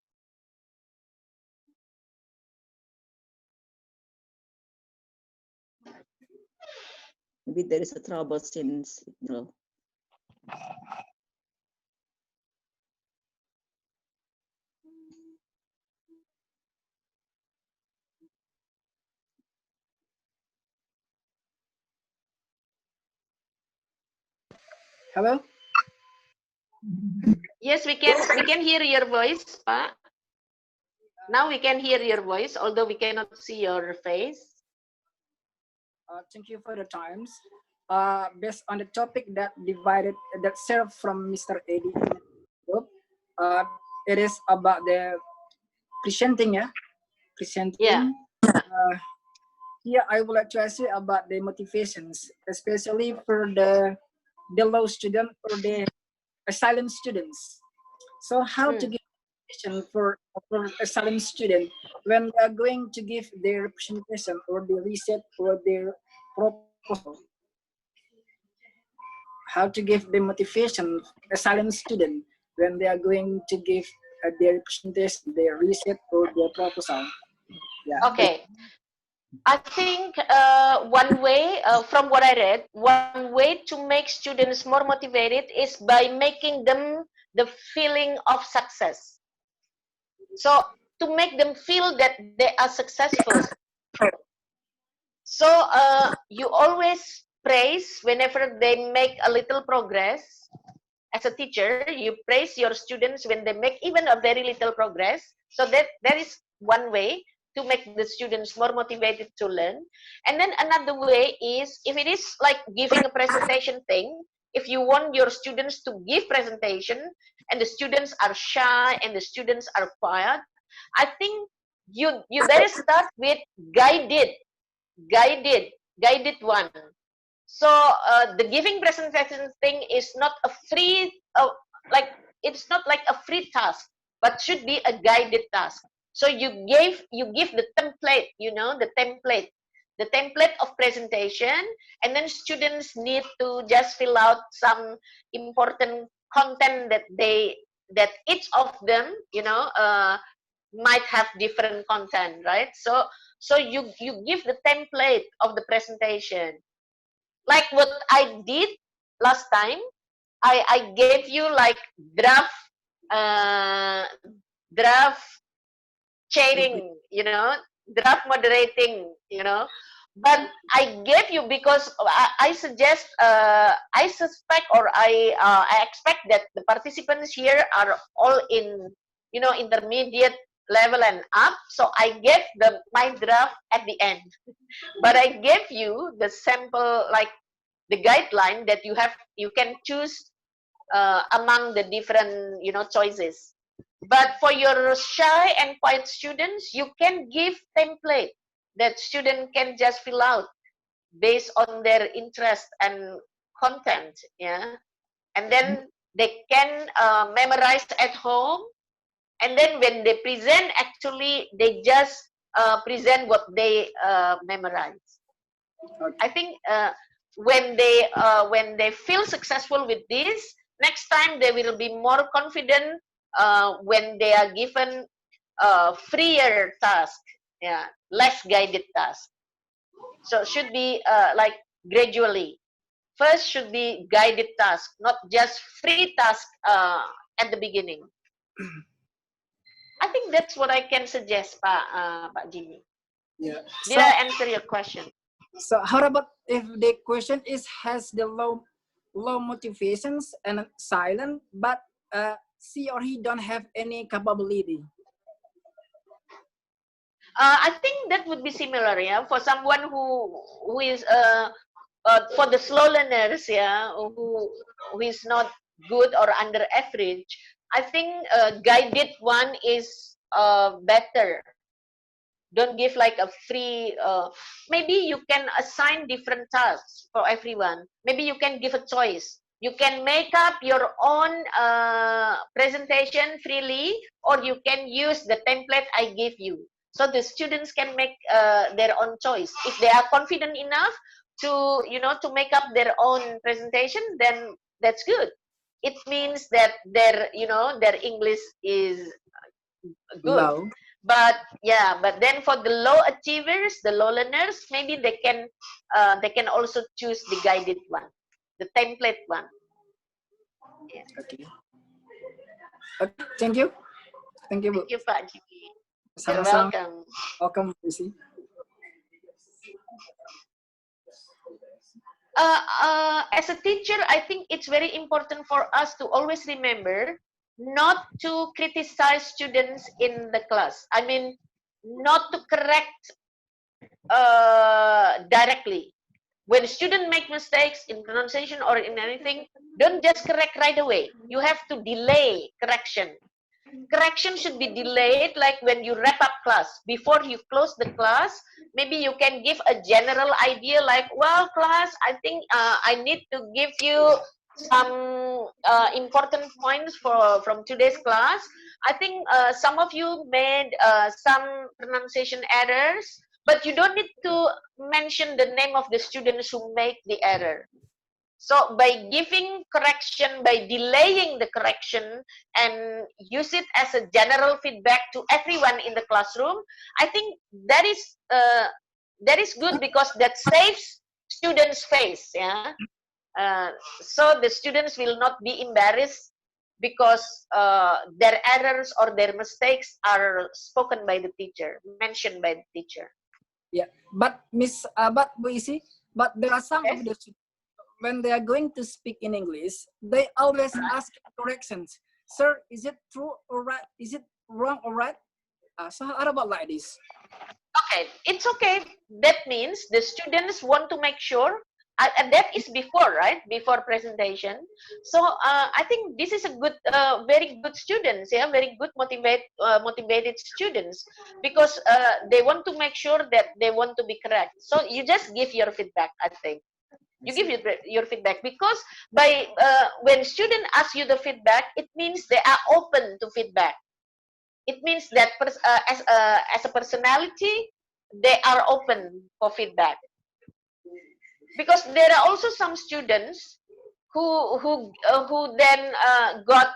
Maybe there is a trouble since signal. Hello. Yes, we can hear your voice, Pak. Now we can hear your voice, although we cannot see your face. Thank you for the times. Based on the topic that served from Mr. Eddie, it is about the presenting, yeah. Presenting. Yeah. I would like to ask you about the motivations, especially for the the low student or the asylum students. So how to give presentation for asylum student when they are going to give their presentation or the research or their proposal? How to give the motivation for asylum student when they are going to give their presentation, their research or their proposal? Yeah. Okay. I think one way, from what I read, one way to make students more motivated is by making them the feeling of success. So to make them feel that they are successful. So you always praise whenever they make a little progress. As a teacher, you praise your students when they make even a very little progress. So that is one way to make the students more motivated to learn. And then another way is, if it is like giving a presentation thing, if you want your students to give presentation and the students are shy and the students are quiet, I think you better start with guided guided one. So the giving presentation thing is not a free, like it's not like a free task, but should be a guided task. So you give the template, the template of presentation, and then students need to just fill out some important content that each of them, might have different content, right? So you give the template of the presentation, like what I did last time. I gave you like draft uh, draft chairing, draft moderating, but I gave you because I suggest, I suspect, or I expect that the participants here are all in, intermediate level and up. So I gave my draft at the end, but I gave you the sample, like the guideline that you can choose among the different, choices. But for your shy and quiet students, you can give template that student can just fill out based on their interest and content, yeah. And then they can memorize at home, and then when they present, actually they just present what they memorize. I think when they feel successful with this, next time they will be more confident when they are given freer task, yeah, less guided task. So should be like gradually. First should be guided task, not just free task at the beginning. I think that's what I can suggest, Pak Jimmy. Yeah. Did I answer your question? So how about if the question is has the low motivations and silent, but she or he don't have any capability? I think that would be similar, yeah, for someone who is for the slow learners, yeah, who is not good or under average. I think guided one is better. Don't give like a free. Maybe you can assign different tasks for everyone. Maybe you can give a choice. You can make up your own presentation freely, or you can use the template I gave you. So the students can make their own choice. If they are confident enough to, to make up their own presentation, then that's good. It means that their English is good. Low. But yeah, but then for the low achievers, the low learners, maybe they can also choose the guided one, the template one. Yeah. Okay. Okay. Thank you. Thank you, Bu. Thank you, Pak Jimmy. You're Sama-sama. welcome. Welcome, Issy. As a teacher, I think it's very important for us to always remember not to criticize students in the class. I mean, not to correct directly. When student make mistakes in pronunciation or in anything, don't just correct right away. You have to delay correction. Correction should be delayed, like when you wrap up class. Before you close the class, maybe you can give a general idea like, well, class, I think I need to give you some important points from today's class. I think some of you made some pronunciation errors, but you don't need to mention the name of the students who make the error. So by giving correction, by delaying the correction and use it as a general feedback to everyone in the classroom, I think that is good because that saves students' face. Yeah. So the students will not be embarrassed because their errors or their mistakes are spoken by the teacher, mentioned by the teacher. Yeah, but Bu Issy, but there are some of the students, when they are going to speak in English, they always ask corrections. Sir, is it true or right? Is it wrong or right? So how about like this? Okay, it's okay. That means the students want to make sure, and that is before, right? Before presentation. So I think this is a good, very good students, yeah, very good motivated students, because they want to make sure that they want to be correct. So you just give your feedback, I think. You give your feedback because by when student ask you the feedback, it means they are open to feedback. It means that as a personality, they are open for feedback. Because there are also some students who then got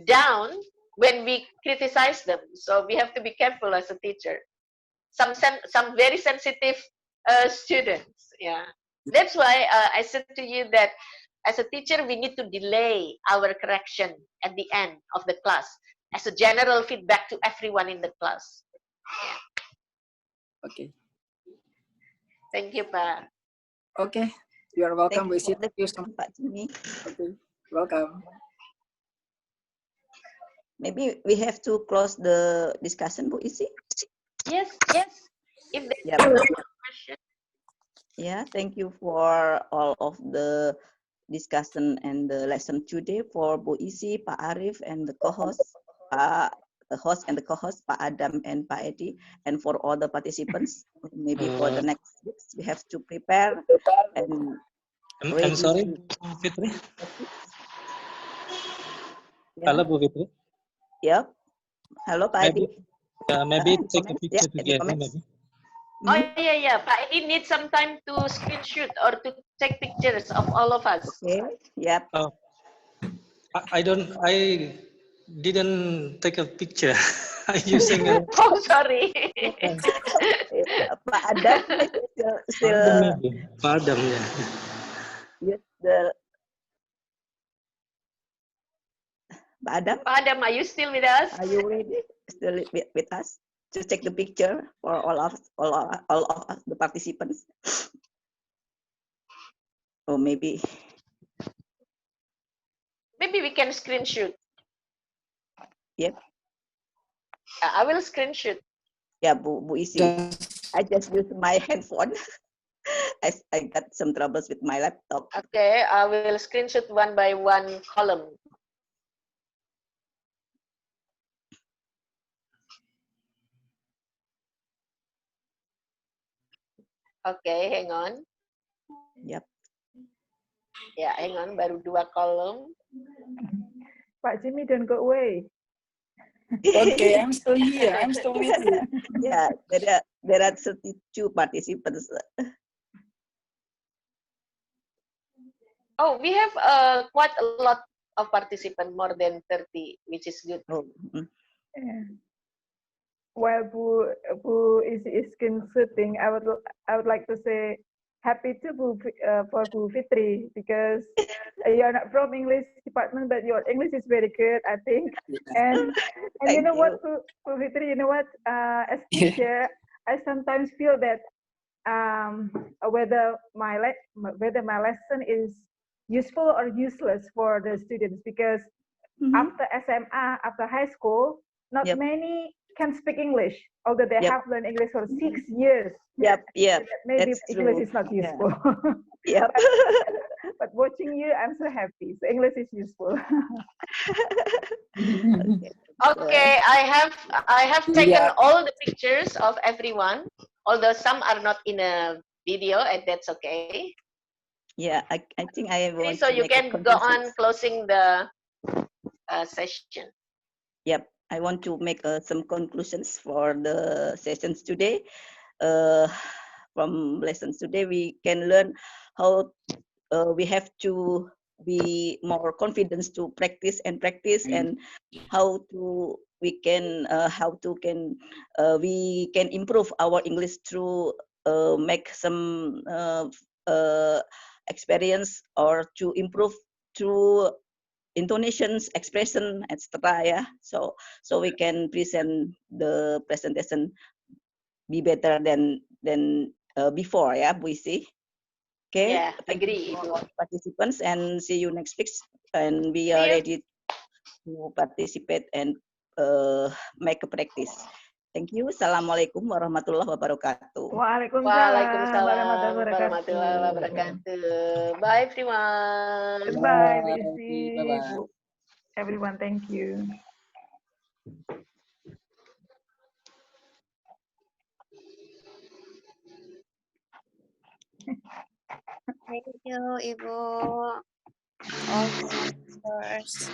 down when we criticize them. So we have to be careful as a teacher. Some very sensitive students, yeah. That's why I said to you that as a teacher, we need to delay our correction at the end of the class as a general feedback to everyone in the class. Yeah. Okay. Thank you, Pa. Okay. You are welcome. Thank you Thank you so much. Okay. Welcome. Maybe we have to close the discussion, Bu Issy. Yes. If there Yeah. are no more questions. Yeah, thank you for all of the discussion and the lesson today for Bu Issy, Pak Arif, and the co-host, the host and the co-host, Pak Adam and Pak Edi, and for all the participants. Maybe for the next weeks, we have to prepare and I'm sorry, Fitri. Yeah. Hello, Bu Fitri. Yep. Hello, Pak Edi. Maybe take a Comments? picture Yeah, any together, comments? maybe. Oh yeah. Pak Edi needs some time to screenshot or to take pictures of all of us. Okay. Yep. Oh, I didn't take a picture. I'm using a. Oh, sorry. Pak Adam still Padam, yeah. use the Pak Adam. Pak Adam, are you still with us? Are you ready? Still with us to take the picture for all of us, the participants? Or maybe we can screenshot. Yep. I will screenshot. Yeah, Bu Issy. I just use my handphone. I got some troubles with my laptop. Okay, I will screenshot one by one column. Okay, hang on. Yep. Ya, hang on, baru 2 kolom. Pak Jimmy, don't go away. Okay, I'm still here. I'm still with you. Yeah, there are 32 participants. Oh, we have quite a lot of participants, more than 30, which is good. Oh. Yeah. While Bu is consulting, I would like to say happy to for Bu Fitri, because you're not from English department, but your English is very good, I think. And you know what, Bu Fitri, you know what? As teacher, I sometimes feel that whether my lesson is useful or useless for the students, because after SMA, after high school, not many can speak English, although they have learned English for 6 years. Yep. Maybe That's English true. is not useful. Yep. but watching you, I'm so happy. So English is useful. Okay, I have taken all the pictures of everyone, although some are not in a video, and that's okay. Yeah, I think I Okay, want so to you make a can go conclusion. on closing the session. Yep, I want to make some conclusions for the sessions today. Uh, from lessons today, we can learn how we have to be more confident to practice and how to we can improve our English through make some experience or to improve through intonations, expression, etc. Yeah, so we can present the presentation be better than before. Yeah, we see. Okay, Yeah, thank you agree, for Ibu. all participants and see you next week. And we See are you. ready to participate and make a practice. Thank you. Assalamualaikum warahmatullahi wabarakatuh. Waalaikumsalam Waalaikumsalam warahmatullahi warahmatullahi wabarakatuh. wabarakatuh. Bye everyone. Goodbye, Bye. BC. Bye-bye. Everyone, thank you. Thank you, Ibu. All the answers.